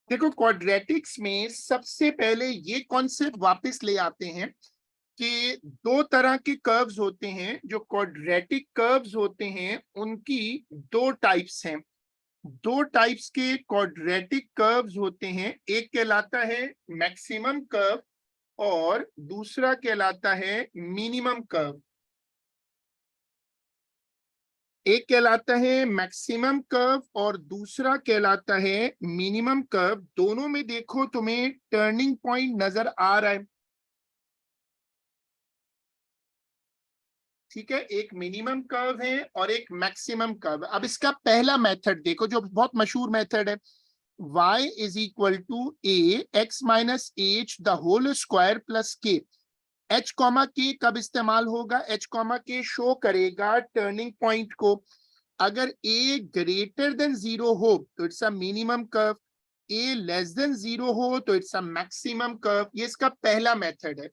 देखो, क्वाड्रेटिक्स में सबसे पहले ये कॉन्सेप्ट वापस ले आते हैं कि दो तरह के कर्व्स होते हैं। जो क्वाड्रेटिक कर्व्स होते हैं उनकी दो टाइप्स हैं। दो टाइप्स के क्वाड्रेटिक कर्व्स होते हैं। एक कहलाता है मैक्सिमम कर्व और दूसरा कहलाता है मिनिमम कर्व। एक कहलाता है मैक्सिमम कर्व और दूसरा कहलाता है मिनिमम कर्व। दोनों में देखो तुम्हें टर्निंग पॉइंट नजर आ रहा है, ठीक है। एक मिनिमम कर्व है और एक मैक्सिमम कर्व। अब इसका पहला मेथड देखो जो बहुत मशहूर मेथड है, y is equal to a x minus h the whole square plus k. H comma k कब इस्तेमाल होगा? एच कॉमा के शो करेगा टर्निंग पॉइंट को। अगर ए ग्रेटर देन जीरो हो तो it's a minimum curve, a less than zero हो तो इट्स अ मैक्सिमम कर्व। ये इसका पहला मेथड है।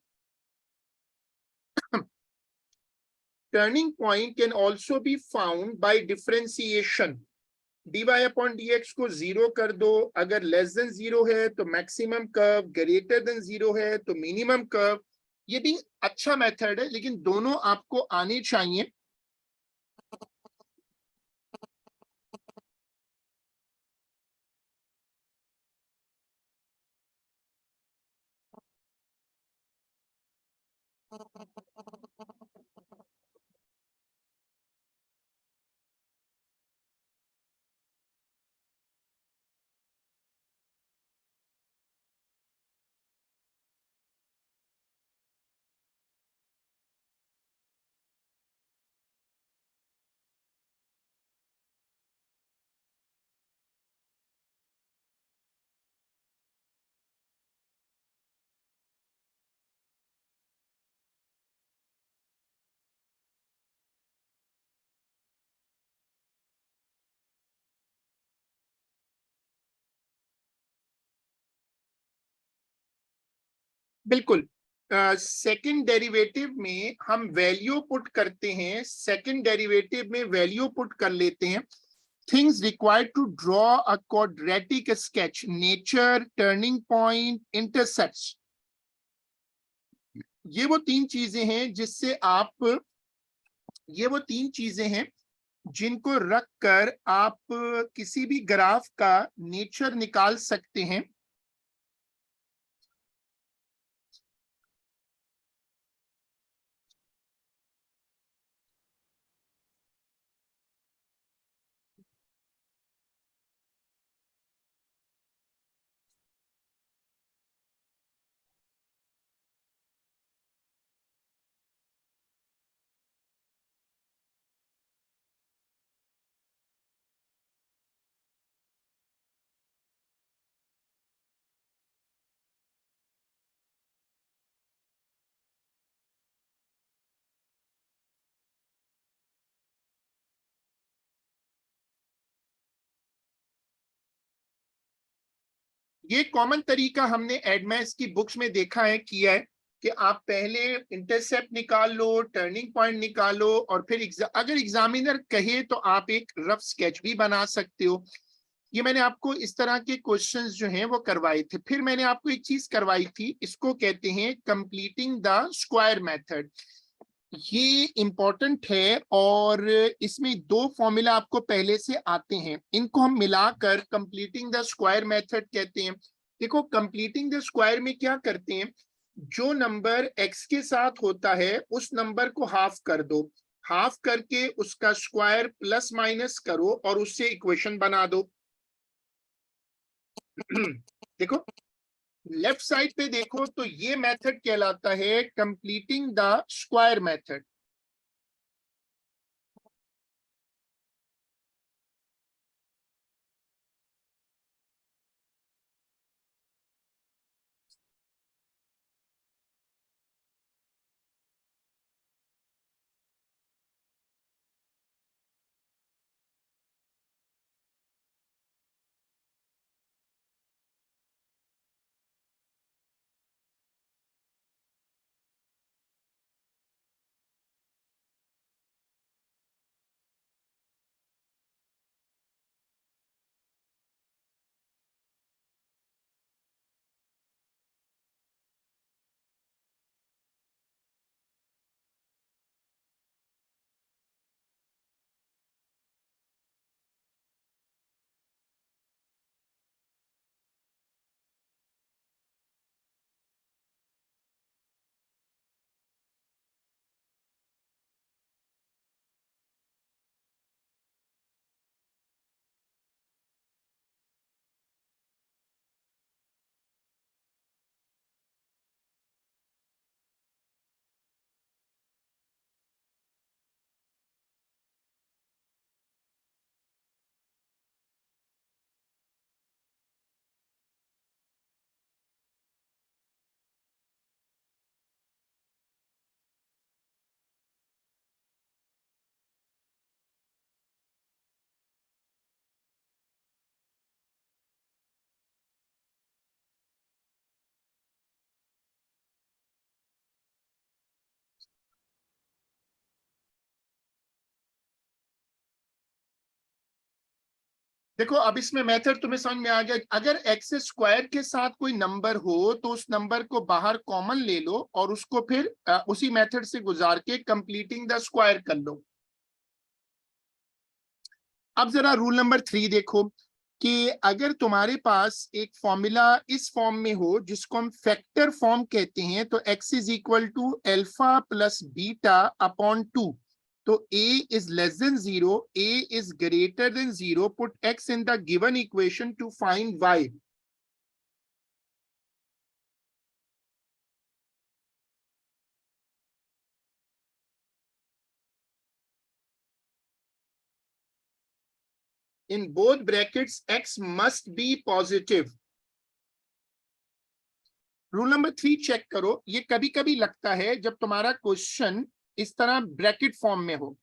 Turning point can also be found by differentiation. dy upon dx को जीरो कर दो। अगर लेस देन जीरो है तो maximum curve, greater than zero है तो मिनिमम कर्व। ये भी अच्छा मेथड है, लेकिन दोनों आपको आने चाहिए। बिल्कुल। सेकंड डेरिवेटिव में हम वैल्यू पुट करते हैं, सेकंड डेरिवेटिव में वैल्यू पुट कर लेते हैं। Things required to draw a quadratic sketch, nature, turning point, intercepts. ये वो तीन चीजें हैं जिससे आप, ये वो तीन चीजें हैं जिनको रख कर आप किसी भी ग्राफ का नेचर निकाल सकते हैं। ये कॉमन तरीका हमने एडमेस की बुक्स में देखा है, किया है कि आप पहले इंटरसेप्ट निकाल लो, टर्निंग पॉइंट निकालो और फिर अगर एग्जामिनर कहे तो आप एक रफ स्केच भी बना सकते हो। ये मैंने आपको इस तरह के क्वेश्चंस जो हैं वो करवाए थे। फिर मैंने आपको एक चीज करवाई थी, इसको कहते हैं कंप्लीटिंग द स्क्वायर मेथड। ये इंपॉर्टेंट है और इसमें दो फॉर्मूला आपको पहले से आते हैं, इनको हम मिलाकर कंप्लीटिंग द स्क्वायर मेथड कहते हैं। देखो, कंप्लीटिंग द स्क्वायर में क्या करते हैं, जो नंबर x के साथ होता है उस नंबर को हाफ कर दो, हाफ करके उसका स्क्वायर प्लस माइनस करो और उससे इक्वेशन बना दो। देखो, लेफ्ट साइड पे देखो तो ये मेथड कहलाता है कंप्लीटिंग द स्क्वायर मेथड। देखो अब इसमें मेथड तुम्हें समझ में आ गया। अगर एक्स स्क्वायर के साथ कोई नंबर हो तो उस नंबर को बाहर कॉमन ले लो और उसको फिर उसी मेथड से गुजार के कंप्लीटिंग द स्क्वायर कर लो। अब जरा रूल नंबर 3 देखो कि अगर तुम्हारे पास एक फॉर्मूला इस फॉर्म में हो जिसको हम फैक्टर फॉर्म कहते हैं, तो x is equal to alpha plus beta upon 2, तो a is less than 0, a is greater than 0, put x in the given equation to find y। in both brackets x must be positive। Rule number 3 check करो, ये कभी कभी लगता है जब तुम्हारा क्वेश्चन इस तरह ब्रैकेट फॉर्म में हो।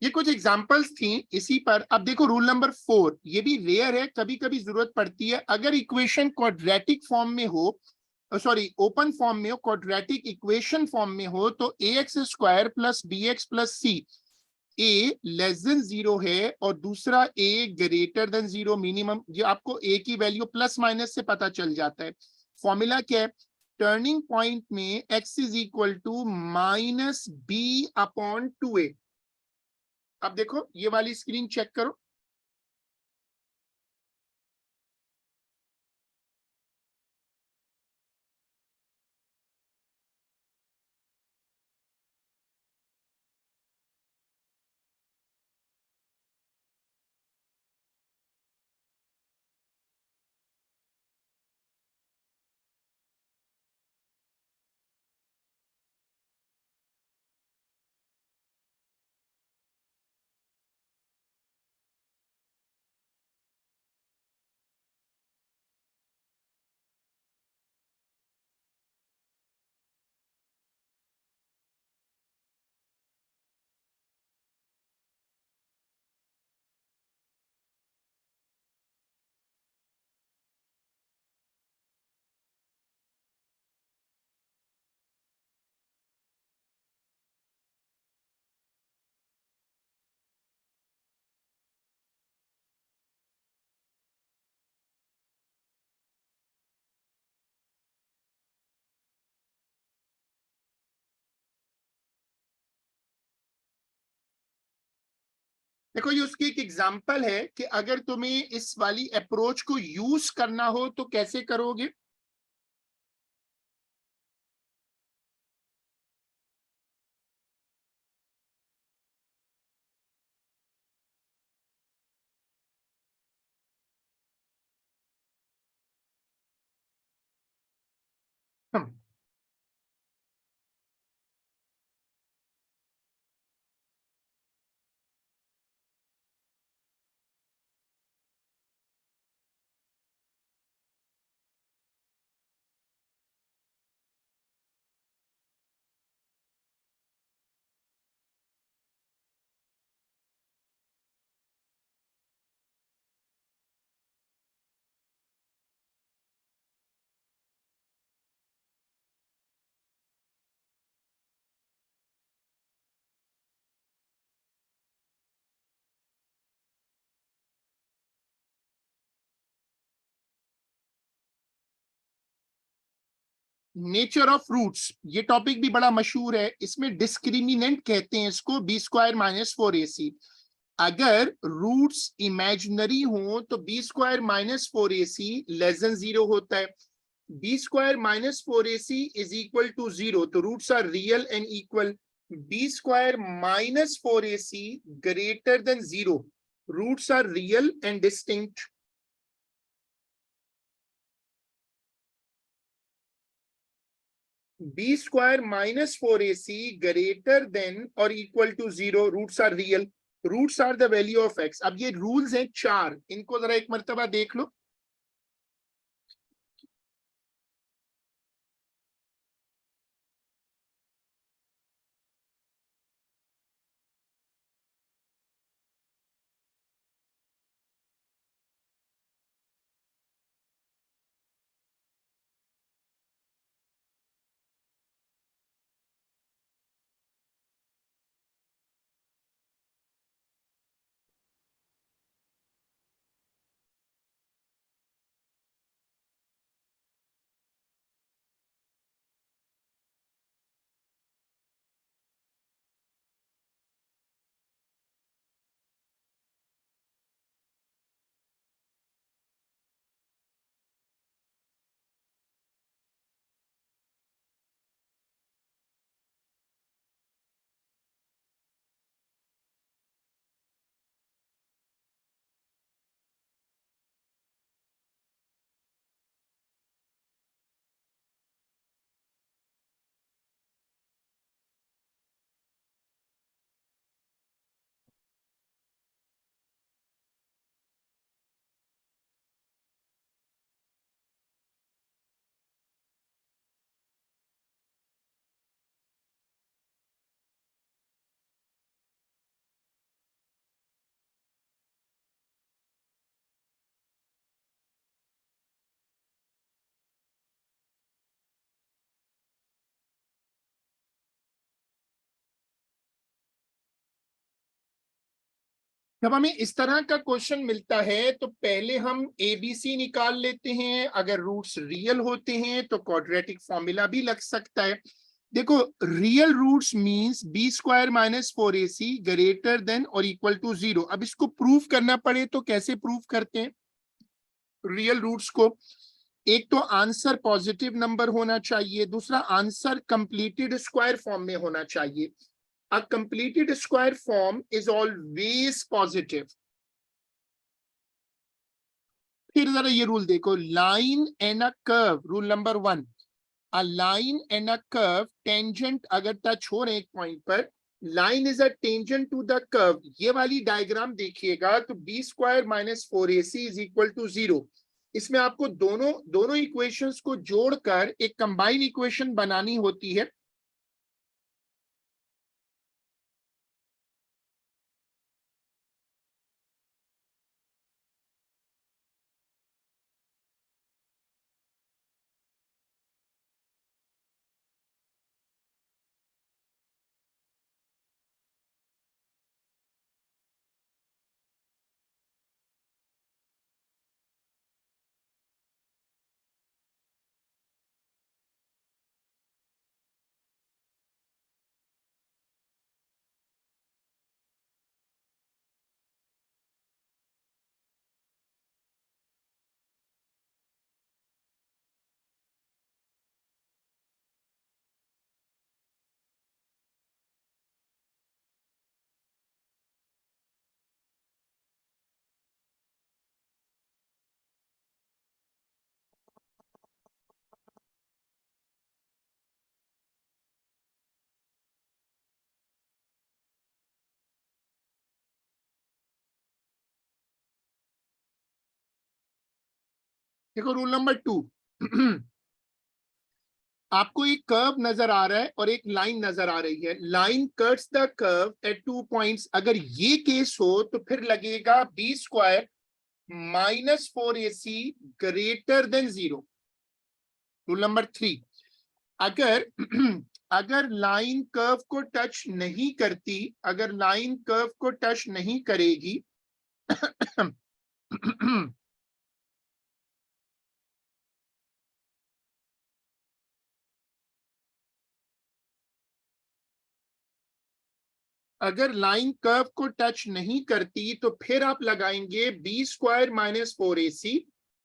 ये कुछ एग्जांपल्स थी इसी पर। अब देखो रूल नंबर 4, ये भी रेयर है, कभी कभी जरूरत पड़ती है। अगर इक्वेशन क्वाड्रेटिक फॉर्म में हो, सॉरी ओपन फॉर्म में हो, क्वाड्रेटिक इक्वेशन फॉर्म में हो, तो a x square plus b x plus c, a less than 0 है और दूसरा ए ग्रेटर देन 0 मिनिमम। ये आपको ए की वैल्यू प्लस माइनस से पता चल जाता है। फॉर्मूला क्या है? टर्निंग पॉइंट में x is equal to minus B upon 2a। अब देखो ये वाली स्क्रीन चेक करो। देखो ये उसकी एक एग्जांपल है कि अगर तुम्हें इस वाली अप्रोच को यूज करना हो तो कैसे करोगे। हम नेचर ऑफ रूट्स, ये टॉपिक भी बड़ा मशहूर है। इसमें डिस्क्रिमिनेंट कहते हैं इसको, बी स्क्वायर माइनस 4ac। अगर रूट्स इमेजिनरी हो तो B square minus 4ac less than 0 होता है। B square minus 4ac is equal to 0, तो roots are real and equal. B square minus 4ac greater than 0, roots are real and distinct. B square minus 4ac greater than और equal to 0, roots are real, roots are the value of x. अब ये रूल्स हैं 4, इनको जरा एक मर्तबा देख लो। जब हमें इस तरह का क्वेश्चन मिलता है तो पहले हम एबीसी निकाल लेते हैं। अगर रूट्स रियल होते हैं तो क्वाड्रेटिक फॉर्मूला भी लग सकता है। देखो, real roots means B square minus 4ac greater than और इक्वल टू 0। अब इसको प्रूव करना पड़े तो कैसे प्रूव करते हैं रियल रूट्स को? एक तो आंसर पॉजिटिव नंबर होना चाहिए, दूसरा आंसर कंप्लीटेड स्क्वायर फॉर्म में होना चाहिए। A completed square form is always positive. फिर जरा ये रूल देखो, line and a curve, rule number 1, a line and a curve tangent अगर टच हो रहे एक पॉइंट पर, line is a tangent to the curve. ये वाली डायग्राम देखिएगा तो B square minus 4ac is equal to 0। इसमें आपको दोनों दोनों इक्वेशंस को जोड़कर एक कंबाइन इक्वेशन बनानी होती है। देखो रूल नंबर 2, आपको एक कर्व नजर आ रहा है और एक लाइन नजर आ रही है। Line cuts the curve at 2 points. अगर ये केस हो तो फिर लगेगा B square minus 4ac greater than 0। Rule number 3, अगर अगर लाइन कर्व को टच नहीं करती, अगर लाइन कर्व को टच नहीं करेगी अगर लाइन कर्व को टच नहीं करती तो फिर आप लगाएंगे B square minus 4ac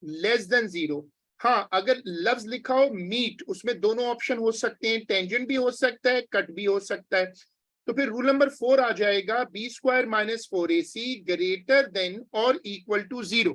less than 0। हाँ, अगर लफ्ज लिखा हो मीट, उसमें दोनों ऑप्शन हो सकते हैं, टेंजेंट भी हो सकता है, कट भी हो सकता है। तो फिर रूल नंबर 4 आ जाएगा, B square minus 4ac greater than और इक्वल टू 0।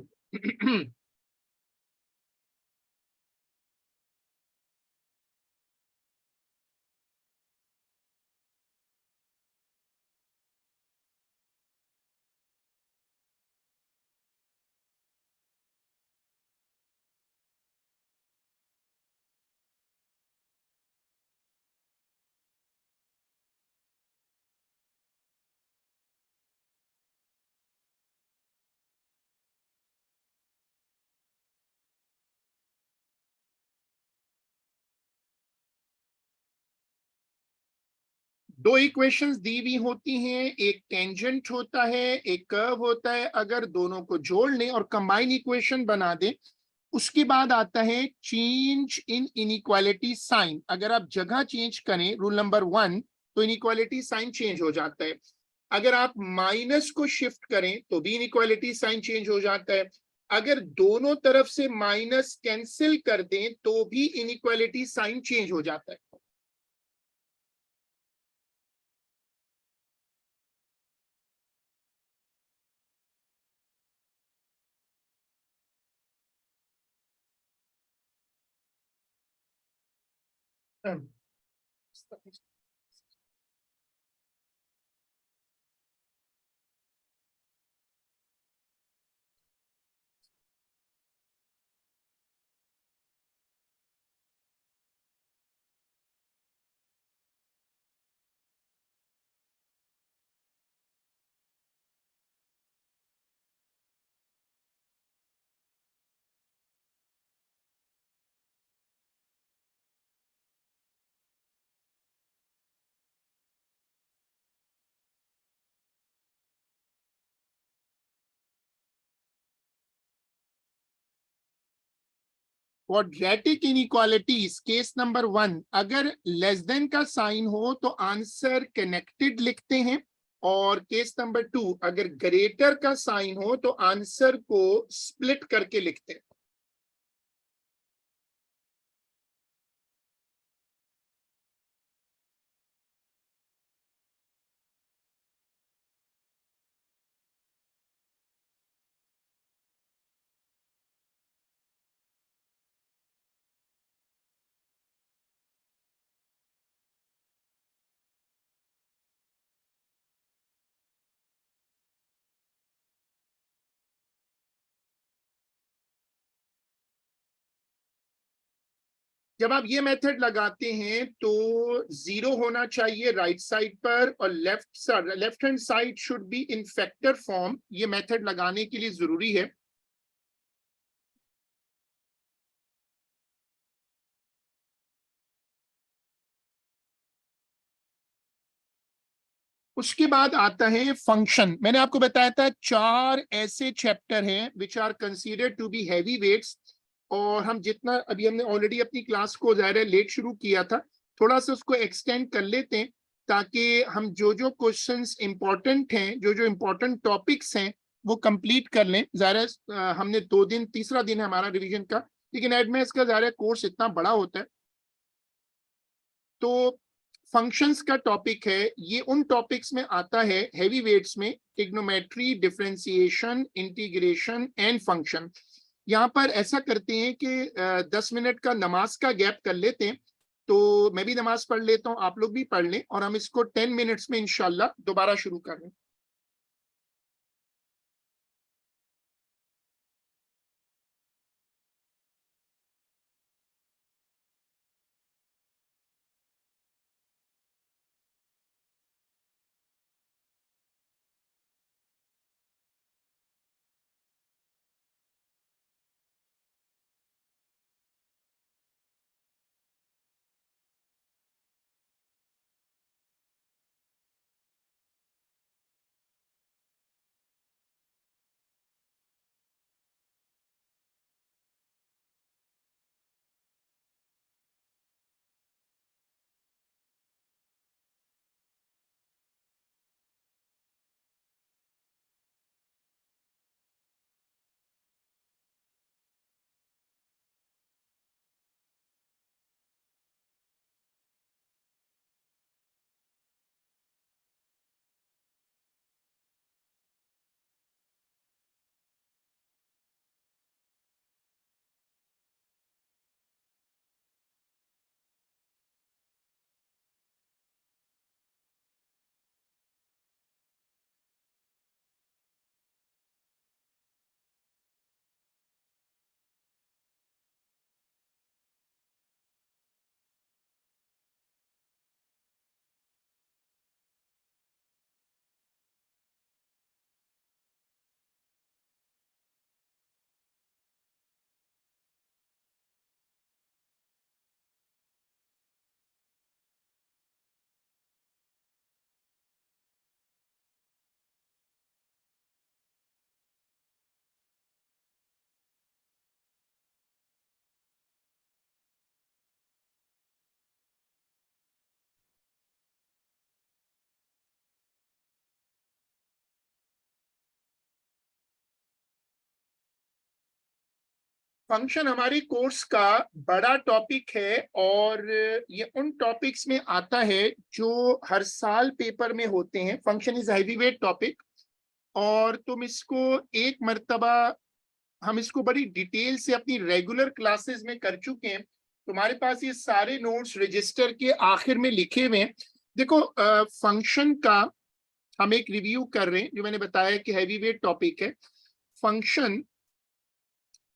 दो इक्वेशंस दी हुई होती हैं, एक टेंजेंट होता है, एक कर्व होता है। अगर दोनों को जोड़ लें और कंबाइन इक्वेशन बना दें, उसके बाद आता है चेंज इन इनइक्वालिटी साइन। अगर आप जगह चेंज करें रूल नंबर 1, तो इनइक्वालिटी साइन चेंज हो जाता है। अगर आप माइनस को शिफ्ट करें तो भी इनइक्वालिटी साइन चेंज हो जाता है। अगर दोनों तरफ से माइनस कैंसिल कर दें तो भी इनइक्वालिटी साइन चेंज हो जाता है। क्वाड्रेटिक इनइक्वालिटीज केस नंबर 1, अगर लेस देन का साइन हो तो आंसर कनेक्टेड लिखते हैं, और केस नंबर 2 अगर ग्रेटर का साइन हो तो आंसर को स्प्लिट करके लिखते हैं। जब आप ये मेथड लगाते हैं तो 0 होना चाहिए राइट साइड पर, और left hand side should be in factor form. ये मेथड लगाने के लिए जरूरी है। उसके बाद आता है फंक्शन। मैंने आपको बताया था 4 ऐसे चैप्टर हैं which are considered to be heavy weights, और हम जितना अभी हमने ऑलरेडी अपनी क्लास को ज़ाहिर है लेट शुरू किया था, थोड़ा सा उसको एक्सटेंड कर लेते हैं ताकि हम जो जो क्वेश्चंस इंपॉर्टेंट हैं, जो जो इंपॉर्टेंट टॉपिक्स हैं, वो कंप्लीट कर लें। ज़ाहिर है हमने 2 दिन, तीसरा दिन है हमारा रिवीजन का, लेकिन एडमेस का ज़ाहिर है कोर्स इतना बड़ा होता है। तो फंक्शंस का टॉपिक है, ये उन टॉपिक्स में आता है हैवी वेट्स में, trigonometry, differentiation, integration and function. यहाँ पर ऐसा करते हैं कि 10 मिनट का नमाज का गैप कर लेते हैं। तो मैं भी नमाज पढ़ लेता हूँ, आप लोग भी पढ़ लें, और हम इसको 10 मिनट्स में इंशाल्लाह दोबारा शुरू कर लें। फंक्शन हमारे कोर्स का बड़ा टॉपिक है और ये उन टॉपिक्स में आता है जो हर साल पेपर में होते हैं। फंक्शन इज हैवीवेट टॉपिक और तुम इसको एक मर्तबा, हम इसको बड़ी डिटेल से अपनी रेगुलर क्लासेस में कर चुके हैं। तुम्हारे पास ये सारे नोट्स रजिस्टर के आखिर में लिखे हुए हैं। देखो, फंक्शन का हम एक रिव्यू कर रहे हैं, जो मैंने बताया कि हैवीवेट टॉपिक है। Function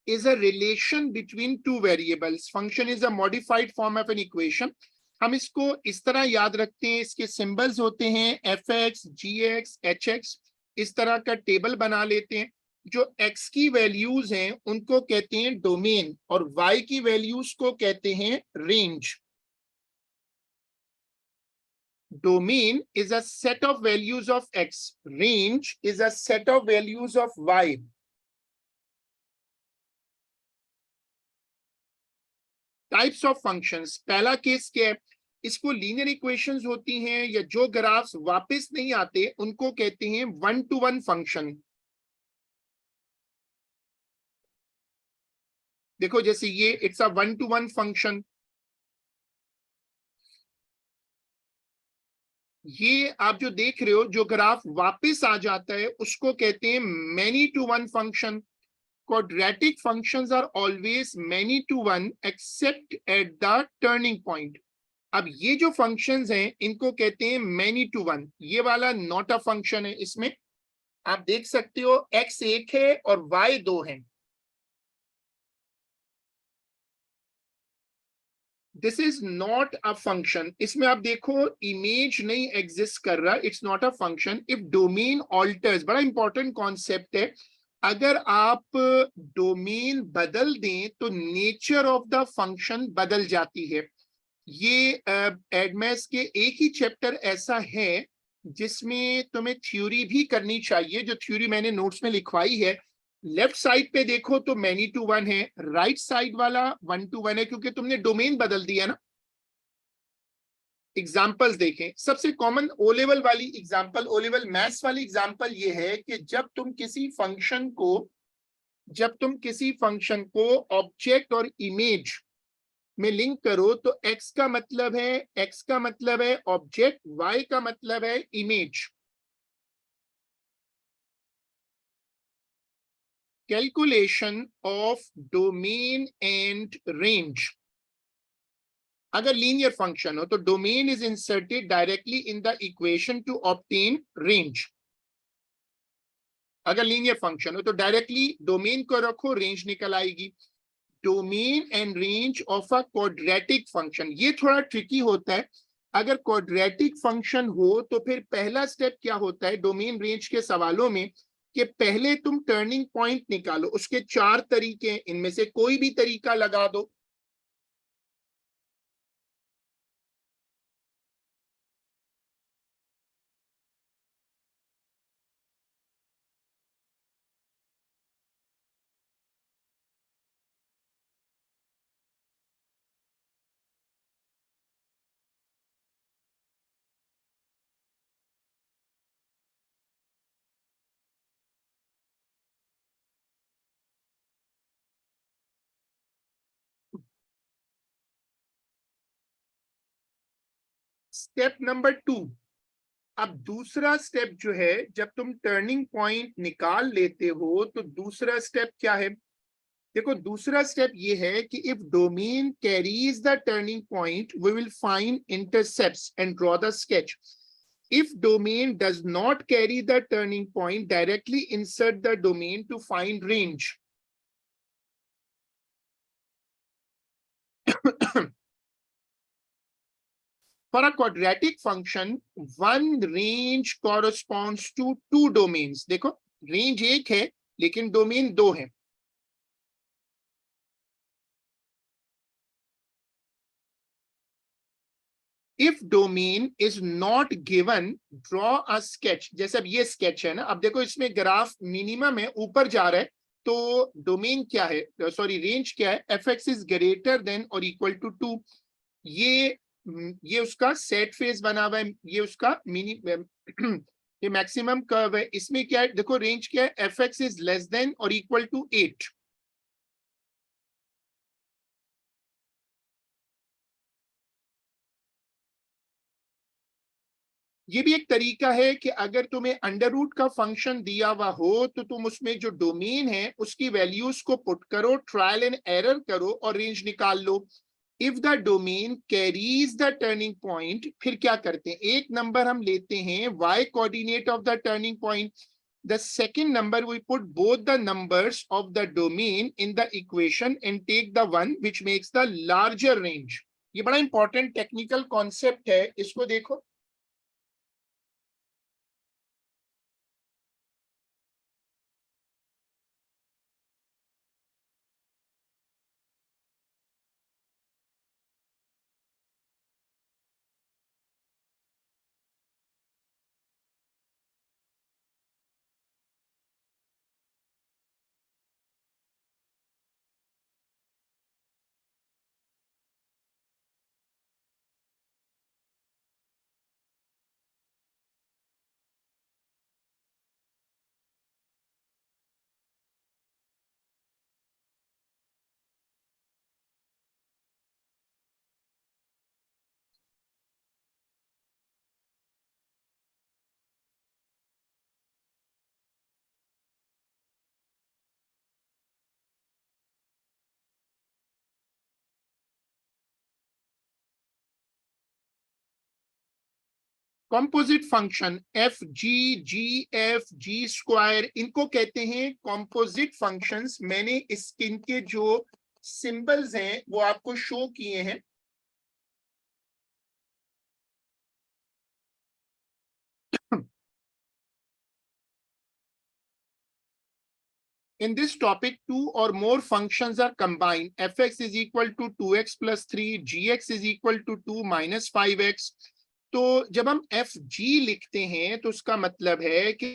is a relation between two variables. Function is a modified form of an equation. हम इसको इस तरह याद रखते हैं, इसके सिंबल्स होते हैं fx, gx, hx, इस तरह का टेबल बना लेते हैं। जो x की वैल्यूज हैं उनको कहते हैं डोमेन और y की वैल्यूज को कहते हैं range. Domain is a set of values of x. Range is a set of values of y. Types of functions, पहला केस क्या है, इसको लीनियर इक्वेशंस होती हैं या जो ग्राफ्स वापस नहीं आते उनको कहते हैं वन टू वन फंक्शन। देखो जैसे ये it's a one two one function. ये आप जो देख रहे हो, जो ग्राफ वापस आ जाता है उसको कहते हैं many to one function. Quadratic functions are always many to one except at the turning point. अब ये जो फंक्शंस हैं इनको कहते हैं मैनी टू वन। ये वाला नॉट अ फंक्शन है। इसमें आप देख सकते हो x एक है और y दो है। This is not a function. इसमें आप देखो इमेज नहीं एग्जिस्ट कर रहा, it's not a function. If domain alters, बड़ा इंपॉर्टेंट कॉन्सेप्ट है, अगर आप डोमेन बदल दें तो नेचर ऑफ द फंक्शन बदल जाती है। ये एडमेस के एक ही चैप्टर ऐसा है जिसमें तुम्हें थ्योरी भी करनी चाहिए, जो थ्योरी मैंने नोट्स में लिखवाई है। लेफ्ट साइड पे देखो तो मैनी टू वन है, राइट साइड वाला वन टू वन है, क्योंकि तुमने डोमेन बदल दिया ना। एग्जाम्पल्स देखें, सबसे कॉमन ओ लेवल वाली एग्जाम्पल, ओ लेवल मैथ्स वाली एग्जाम्पल ये है कि जब तुम किसी फंक्शन को ऑब्जेक्ट और इमेज में लिंक करो तो x का मतलब है ऑब्जेक्ट, y का मतलब है image. Calculation of domain and range. अगर लीनियर फंक्शन हो तो domain is inserted directly in the equation two obtain range. अगर लीनियर फंक्शन हो तो डायरेक्टली डोमेन को रखो, रेंज निकल आएगी। Domain and range of a quadratic function, ये थोड़ा ट्रिकी होता है। अगर क्वाड्रेटिक फंक्शन हो तो फिर पहला स्टेप क्या होता है डोमेन रेंज के सवालों में, कि पहले तुम टर्निंग पॉइंट निकालो। उसके चार तरीके, इनमें से कोई भी तरीका लगा दो। Step number 2। अब दूसरा स्टेप जो है, जब तुम टर्निंग पॉइंट निकाल लेते हो तो दूसरा स्टेप क्या है। देखो दूसरा स्टेप ये है कि if domain carries the turning point we will find intercepts and draw the sketch. If domain does not carry the turning point, directly insert the domain to find range. For a quadratic function, one range corresponds to two domains. देखो रेंज एक है लेकिन डोमेन दो है। If domain is not given, draw a sketch. जैसे अब ये स्केच है ना, अब देखो इसमें ग्राफ मिनिमम है, ऊपर जा रहा है, तो डोमेन क्या है, सॉरी रेंज क्या है, fx इज ग्रेटर देन और इक्वल टू 2। ये उसका सेट फेस बना हुआ है, ये उसका मिनी ये मैक्सिमम कर्व है। इसमें क्या है, देखो रेंज क्या है, fx इज लेस देन और इक्वल टू 8। ये भी एक तरीका है कि अगर तुम्हें अंडर रूट का फंक्शन दिया हुआ हो तो तुम उसमें जो डोमेन है उसकी वैल्यूज को पुट करो, ट्रायल एंड एरर करो और रेंज निकाल लो। If the domain carries the turning point, फिर क्या करते हैं, एक नंबर हम लेते हैं y coordinate of the turning point, the second number we put both the numbers of the domain in the equation and take the one which makes the larger range। ये बड़ा इंपॉर्टेंट टेक्निकल कॉन्सेप्ट है, इसको देखो। Composite function F G F G square, इनको कहते हैं कॉम्पोजिट फंक्शंस। मैंने इनके जो सिंबल्स हैं वो आपको शो किए हैं। In this topic, two or more functions are combined. fx is equal to 2x plus 3, gx is equal to 2 minus 5x। तो जब हम एफ जी लिखते हैं तो उसका मतलब है कि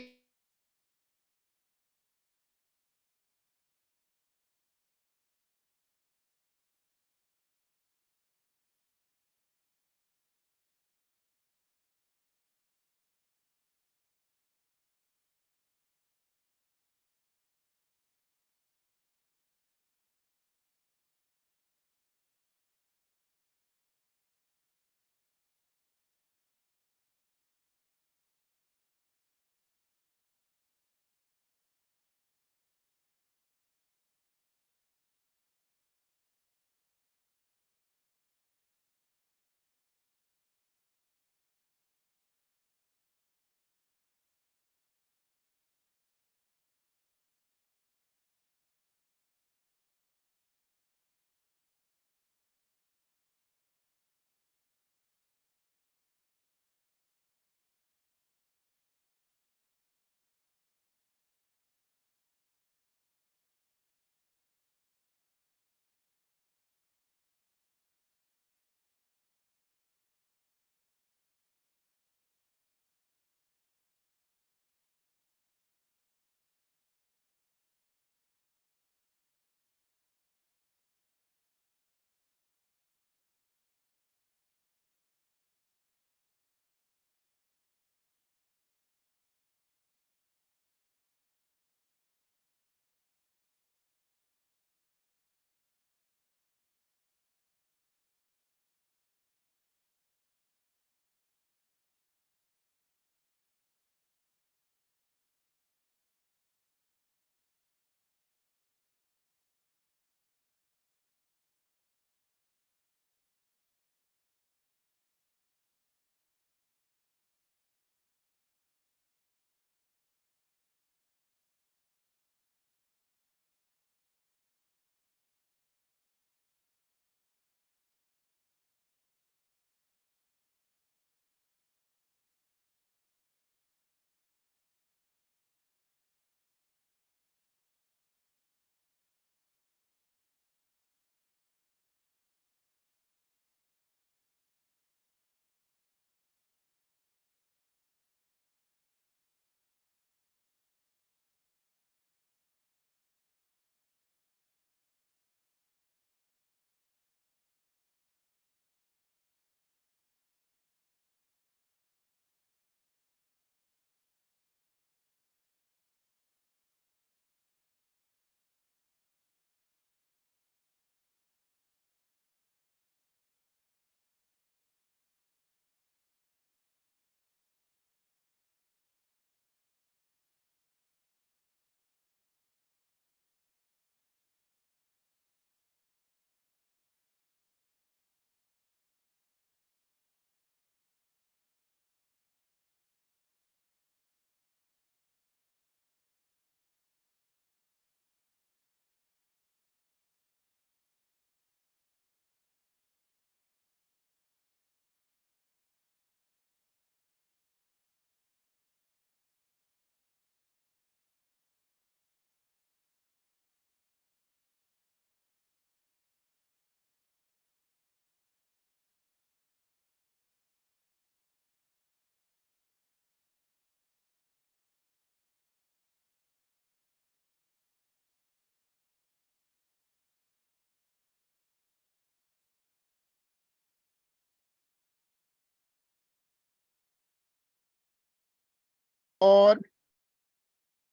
और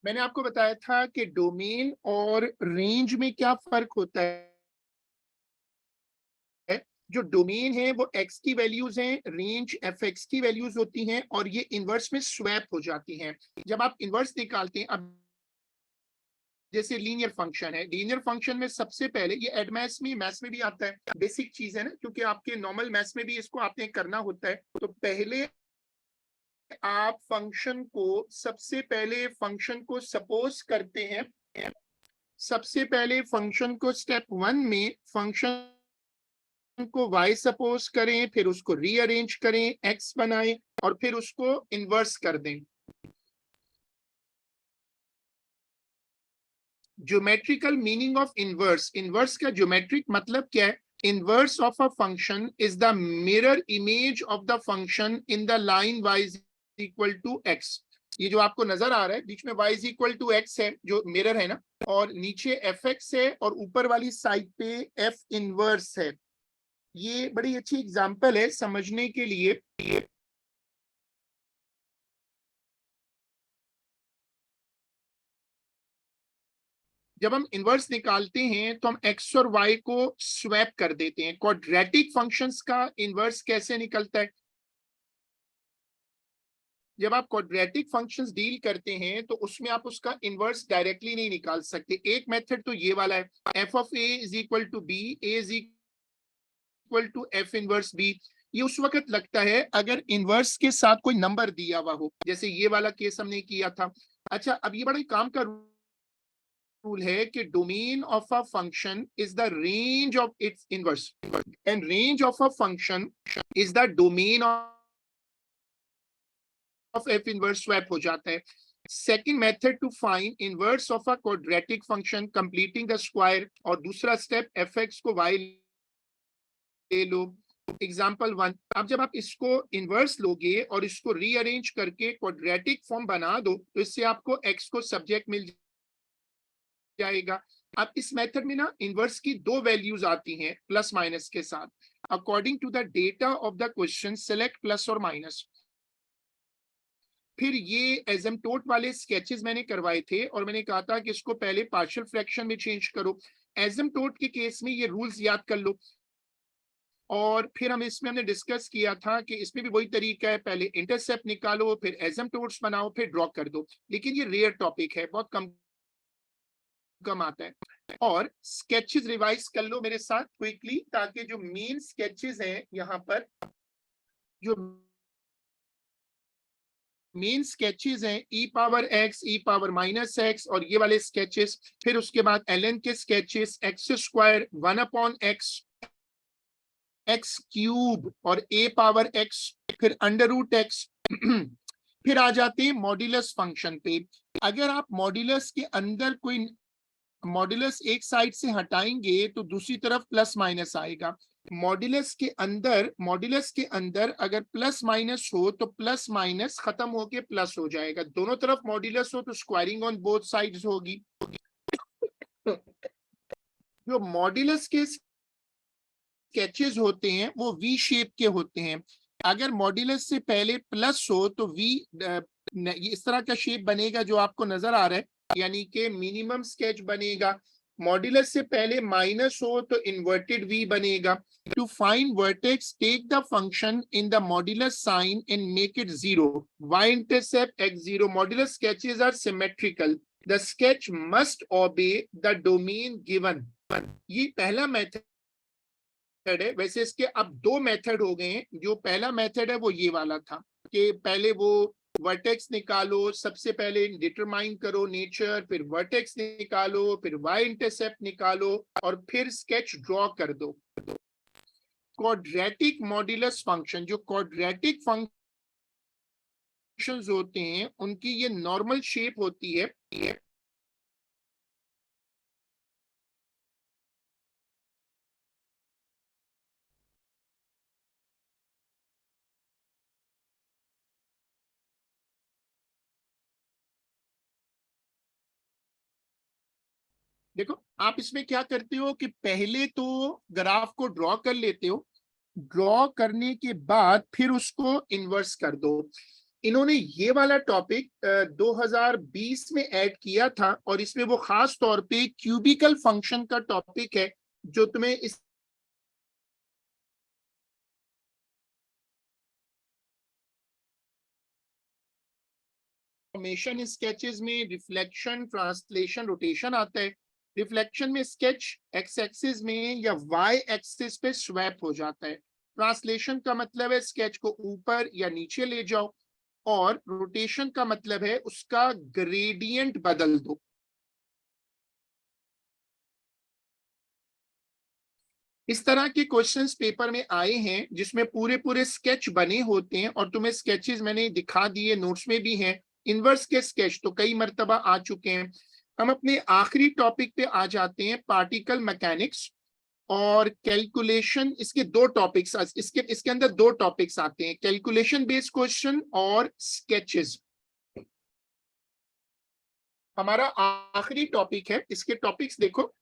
मैंने आपको बताया था कि डोमेन और रेंज में क्या फर्क होता है। जो डोमेन है वो एक्स की वैल्यूज हैं, रेंज एफ एक्स की वैल्यूज होती हैं, और ये इनवर्स में स्वैप हो जाती हैं। जब आप इनवर्स निकालते हैं, अब जैसे लीनियर फंक्शन है, लीनियर फंक्शन में सबसे पहले ये एडमैथ्स में, मैथ्स में भी आता है, बेसिक चीज है ना, क्योंकि आपके नॉर्मल मैथ्स में भी इसको आपने करना होता है। तो पहले आप फंक्शन को, सबसे पहले फंक्शन को सपोज करते हैं, सबसे पहले फंक्शन को स्टेप 1 में फंक्शन को y सपोज करें, फिर उसको रीअरेंज करें, x बनाएं, और फिर उसको इन्वर्स कर दें। Geometrical meaning of inverse, inverse का ज्योमेट्रिक मतलब क्या है? Inverse of a function is the mirror image of the function in the line y is equal to x। ये जो आपको नजर आ रहा है बीच में y is equal to x है, जो मिरर है ना, और नीचे fx है, और ऊपर वाली साइड पे f इनवर्स है। ये बड़ी अच्छी एग्जांपल है समझने के लिए। जब हम इनवर्स निकालते हैं तो हम x और y को स्वैप कर देते हैं। क्वाड्रेटिक फंक्शंस का इनवर्स कैसे निकलता है? जब आप क्वाड्रेटिक फंक्शंस डील करते हैं तो उसमें आप उसका इनवर्स डायरेक्टली नहीं निकाल सकते। एक मेथड तो ये वाला है, f of a is equal to b, a is equal to f inverse b. ये उस वक्त लगता है अगर इनवर्स के साथ कोई नंबर दिया हुआ हो, जैसे ये वाला केस हमने किया था। अच्छा, अब ये बड़ा काम का रूल है कि domain of a function is the range of its inverse, and range of a function is the domain of f inverse. Swap हो जाता है। Second method to find inverse of a quadratic function, completing the square, और दूसरा स्टेप एफ एक्स को वाई ले लो। एग्जाम्पल 1, अब जब आप इसको इनवर्स लोगे और इसको रीअरेंज करके क्वाड्रेटिक फॉर्म बना दो तो इससे आपको एक्स को सब्जेक्ट मिल जाएगा। अब इस मेथड में ना इनवर्स की दो वैल्यूज आती हैं प्लस माइनस के साथ। According to the data of the question select plus और माइनस। फिर ये एजम्प्टोट वाले स्केचेस मैंने करवाए थे और मैंने कहा था कि इसको पहले पार्शियल फ्रैक्शन में चेंज करो। एजम्प्टोट के केस में ये रूल्स याद कर लो। और फिर हम इसमें हमने डिस्कस किया था कि इसमें भी वही तरीका है, पहले इंटरसेप्ट निकालो, फिर एजम्प्टोट्स बनाओ, फिर ड्रॉ कर दो। लेकिन ये रेयर टॉपिक है, बहुत कम कम आता है। और स्केचेस रिवाइज कर लो मेरे साथ क्विकली, ताकि जो मेन स्केचेस हैं यहाँ पर, जो मेन स्केचेस हैं ई पावर एक्स, ई पावर माइनस एक्स, और ये वाले स्केचेस, फिर उसके बाद एलन के sketches, x square 1/x, x cube और ए पावर एक्स, फिर अंडर रूट एक्स। फिर आ जाते हैं मॉड्यूलस फंक्शन पे। अगर आप मॉड्यूलस के अंदर कोई मॉड्यूलस एक साइड से हटाएंगे तो दूसरी तरफ प्लस माइनस आएगा। मॉड्यूलस के अंदर अगर प्लस माइनस हो तो प्लस माइनस खत्म होके प्लस हो जाएगा। दोनों तरफ मॉड्यूलस हो तो स्क्वायरिंग ऑन बोथ साइड्स होगी। जो मॉड्यूलस के स्केचेस होते हैं वो वी शेप के होते हैं। अगर मॉड्यूलस से पहले प्लस हो तो वी इस तरह का शेप बनेगा जो आपको नजर आ रहा है, यानी कि मिनिमम स्केच बनेगा। मॉड्यूलस से पहले माइनस हो तो इन्वर्टेड वी बनेगा। To find vertex take the function in the modulus sign and make it 0, y intercept x0। Modulus sketches are symmetrical, the sketch must obey the domain given. ये पहला मेथड है। वैसे इसके अब दो मेथड हो गए हैं। जो पहला मेथड है वो ये वाला था कि पहले वो वर्टेक्स निकालो, सबसे पहले डिटरमाइन करो नेचर, फिर वर्टेक्स निकालो, फिर वाई इंटरसेप्ट निकालो, और फिर स्केच ड्रॉ कर दो। क्वाड्रेटिक मॉड्यूलस फंक्शन, जो क्वाड्रेटिक फंक्शंस होते हैं उनकी ये नॉर्मल शेप होती है। देखो आप इसमें क्या करते हो कि पहले तो ग्राफ को ड्रॉ कर लेते हो, ड्रॉ करने के बाद फिर उसको इन्वर्स कर दो। इन्होंने ये वाला टॉपिक 2020 में ऐड किया था और इसमें वो खास तौर पे क्यूबिकल फंक्शन का टॉपिक है जो तुम्हें इस फॉर्मेशन स्केचेस में रिफ्लेक्शन, ट्रांसलेशन, रोटेशन आता है। रिफ्लेक्शन में स्केच एक्स एक्सिस में या वाई एक्सिस पे स्वैप हो जाता है। ट्रांसलेशन का मतलब है स्केच को ऊपर या नीचे ले जाओ, और रोटेशन का मतलब है उसका ग्रेडियंट बदल दो। इस तरह के क्वेश्चंस पेपर में आए हैं जिसमें पूरे पूरे स्केच बने होते हैं, और तुम्हें स्केचेस मैंने दिखा दिए, नोट्स में भी हैं। इनवर्स के स्केच तो कई मर्तबा आ चुके हैं। हम अपने आखिरी टॉपिक पे आ जाते हैं, पार्टिकल मैकेनिक्स और कैलकुलेशन। इसके दो टॉपिक्स, इसके इसके अंदर दो टॉपिक्स आते हैं, कैलकुलेशन बेस्ड क्वेश्चन और स्केचेस। हमारा आखिरी टॉपिक है, इसके टॉपिक्स देखो।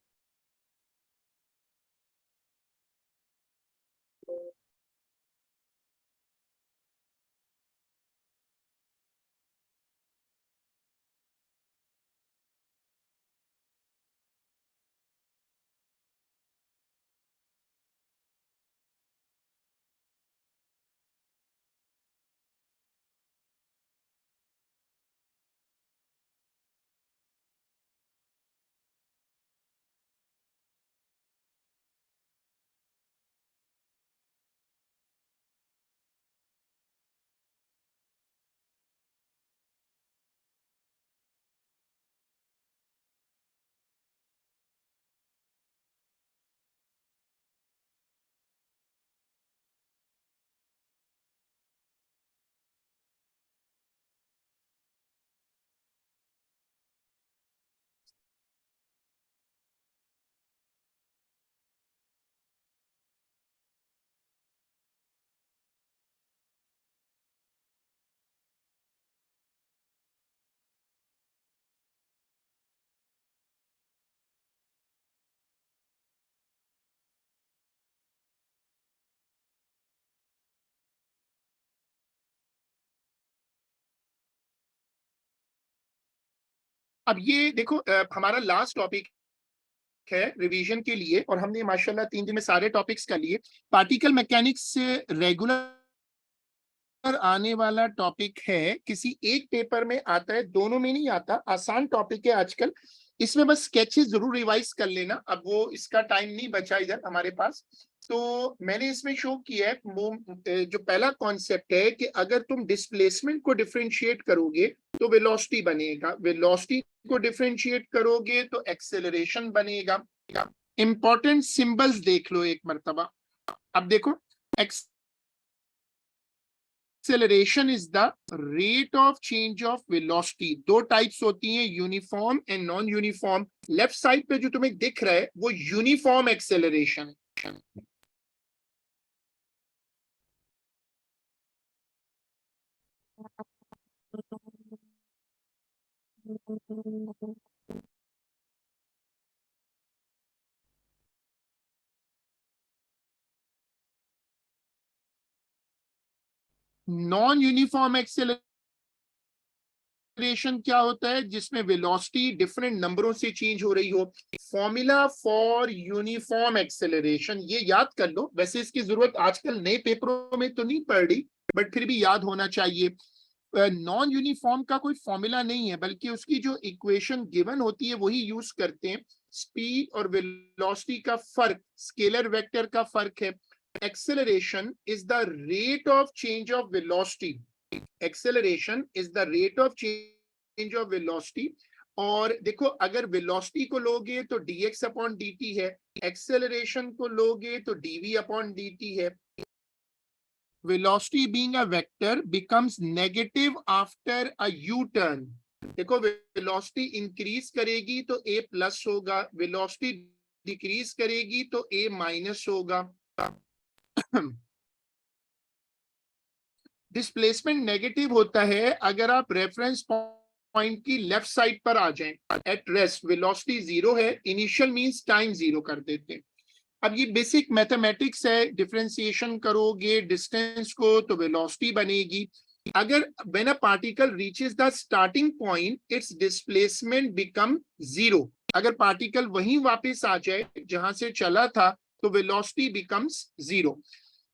अब ये देखो, हमारा लास्ट टॉपिक है रिवीजन के लिए, और हमने माशाल्लाह 3 दिन में सारे टॉपिक्स कर लिए। पार्टिकल मैकेनिक्स से रेगुलर आने वाला टॉपिक है, किसी एक पेपर में आता है, दोनों में नहीं आता। आसान टॉपिक है आजकल, इसमें बस स्केचेस जरूर रिवाइज कर लेना। अब वो इसका टाइम नहीं बचा इधर हमारे पास, तो मैंने इसमें शो किया है। जो पहला कॉन्सेप्ट है कि अगर तुम डिस्प्लेसमेंट को डिफरेंशिएट करोगे तो वेलोसिटी बनेगा, वेलोसिटी को डिफरेंशिएट करोगे तो एक्सेलरेशन बनेगा। इंपॉर्टेंट सिंबल्स देख लो एक मर्तबा। अब देखो, acceleration is the rate of change of velocity। दो टाइप्स होती हैं, uniform and non uniform. Left side पे जो तुम्हें दिख रहा है वो यूनिफॉर्म एक्सेलरेशन है। नॉन यूनिफॉर्म एक्सेलरेशन क्या होता है? जिसमें वेलोसिटी डिफरेंट नंबरों से चेंज हो रही हो। फॉर्मूला फॉर यूनिफॉर्म एक्सेलरेशन ये याद कर लो। वैसे इसकी जरूरत आजकल नए पेपरों में तो नहीं पड़ रही, बट फिर भी याद होना चाहिए। नॉन यूनिफॉर्म का कोई फॉर्मूला नहीं है, बल्कि उसकी जो इक्वेशन गिवन होती है वही यूज करते हैं। स्पीड और वेलोसिटी का फर्क स्केलर वेक्टर का फर्क है। Acceleration is the rate of change of velocity. Acceleration is the rate of change of velocity. और देखो, अगर वेलोसिटी को लोगे तो dx अपॉन dt है, एक्सेलरेशन को लोगे तो dv अपॉन dt है। velocity being a vector becomes negative after a U-turn। देखो, velocity इंक्रीज करेगी तो a प्लस होगा, velocity डिक्रीज करेगी तो a माइनस होगा। डिस्प्लेसमेंट नेगेटिव होता है अगर आप रेफरेंस पॉइंट की लेफ्ट साइड पर आ जाएं। एट रेस्ट वेलोसिटी 0 है, इनिशियल मींस टाइम 0 कर देते हैं। अब ये बेसिक मैथमेटिक्स है, डिफरेंशिएशन करोगे डिस्टेंस को तो वेलोसिटी बनेगी। अगर when a particle reaches the starting point, its displacement become zero. अगर पार्टिकल वहीं वापस आ जाए जहां से चला था तो वेलोसिटी becomes zero.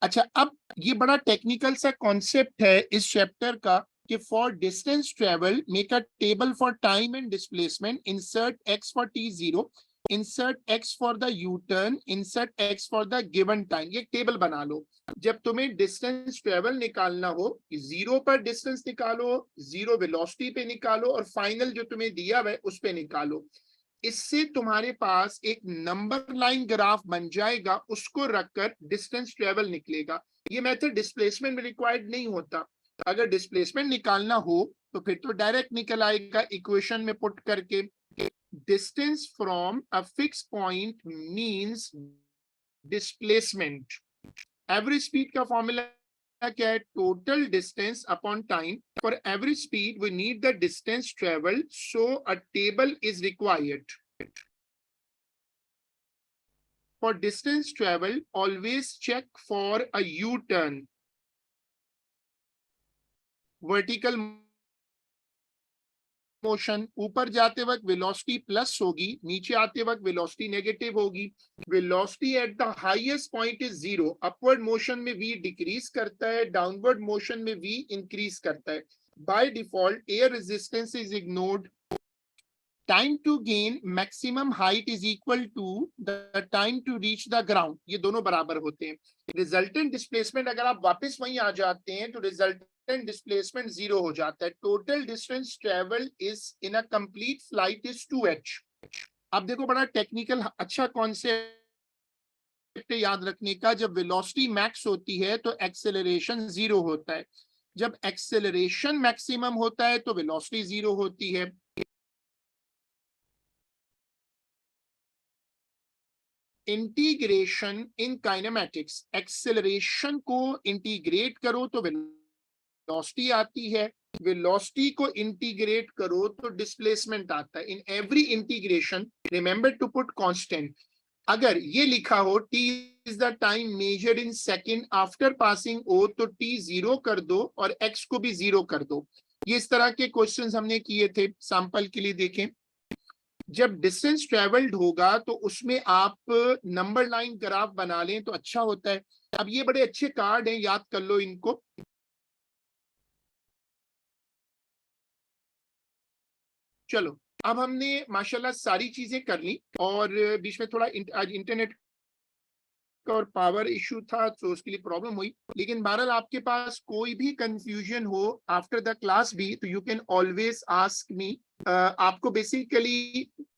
अच्छा, अब ये बड़ा टेक्निकल सा कॉन्सेप्ट है इस चैप्टर का कि for distance travel make a table for time and displacement, insert x for t0, insert x for the U turn, insert x for the given time. ये टेबल बना लो. जब तुम्हें डिस्टेंस ट्रेवल निकालना हो, जीरो पर डिस्टेंस निकालो, जीरो वेलोसिटी पे निकालो और फाइनल जो तुम्हें दिया हुआ है उस पे निकालो. इससे तुम्हारे पास एक नंबर लाइन ग्राफ बन जाएगा, उसको रखकर डिस्टेंस ट्रेवल निकलेगा. ये मेथड डिस्प्लेसमेंट में रिक्वायर्ड नहीं होता. अगर डिस्प्लेसमेंट निकालना हो तो फिर तो डायरेक्ट निकल आएगा इक्वेशन में पुट करके. Distance from a fix point means displacement. Average speed का फॉर्मूला क्या है? Total distance upon time. For average speed we need the distance travel, so a table is required. For distance travel, always check for a U-turn. Vertical motion, ऊपर जाते वक्त वेलोसिटी प्लस होगी, नीचे आते वक्त वेलोसिटी नेगेटिव होगी. Velocity at the highest point is zero. Upward motion में v डिक्रीज करता है, डाउनवर्ड मोशन में v इंक्रीज करता है. By default air resistance is ignored. Time to gain maximum height is equal to the time to reach the ground. ये दोनों बराबर होते हैं. रिजल्टेंट डिस्प्लेसमेंट अगर आप वापस वहीं आ जाते हैं तो रिजल्टेंट डिस्प्लेसमेंट जीरो हो जाता है. Total distance travel is in a complete flight is 2h. अब देखो, बड़ा टेक्निकल अच्छा कॉन्सेप्ट याद रखने का. जब वेलोसिटी मैक्स होती है तो एक्सेलरेशन जीरो होता है. जब एक्सेलरेशन मैक्सिमम होता है तो वेलोसिटी जीरो होती है. इंटीग्रेशन इन काइनेमैटिक्स, एक्सेलरेशन को इंटीग्रेट करो तो वेलोसिटी आती है, वेलोसिटी को इंटीग्रेट करो तो डिस्प्लेसमेंट आता है. In every integration remember to put constant. अगर ये लिखा हो t is the time measured in second after passing o, तो t जीरो कर दो और x को भी जीरो कर दो. ये इस तरह के क्वेश्चंस हमने किए थे. सैंपल के लिए देखें. जब डिस्टेंस ट्रेवल्ड होगा तो उसमें आप नंबर लाइन ग्राफ बना लें तो अच्छा होता है. अब ये बड़े अच्छे कार्ड हैं, याद कर लो इनको. चलो, अब हमने माशाल्लाह सारी चीजें कर ली और बीच में थोड़ा आज इंटरनेट का और पावर इशू था तो उसके लिए प्रॉब्लम हुई. लेकिन बहरहाल आपके पास कोई भी कंफ्यूजन हो आफ्टर द क्लास भी तो you can always ask me. आपको बेसिकली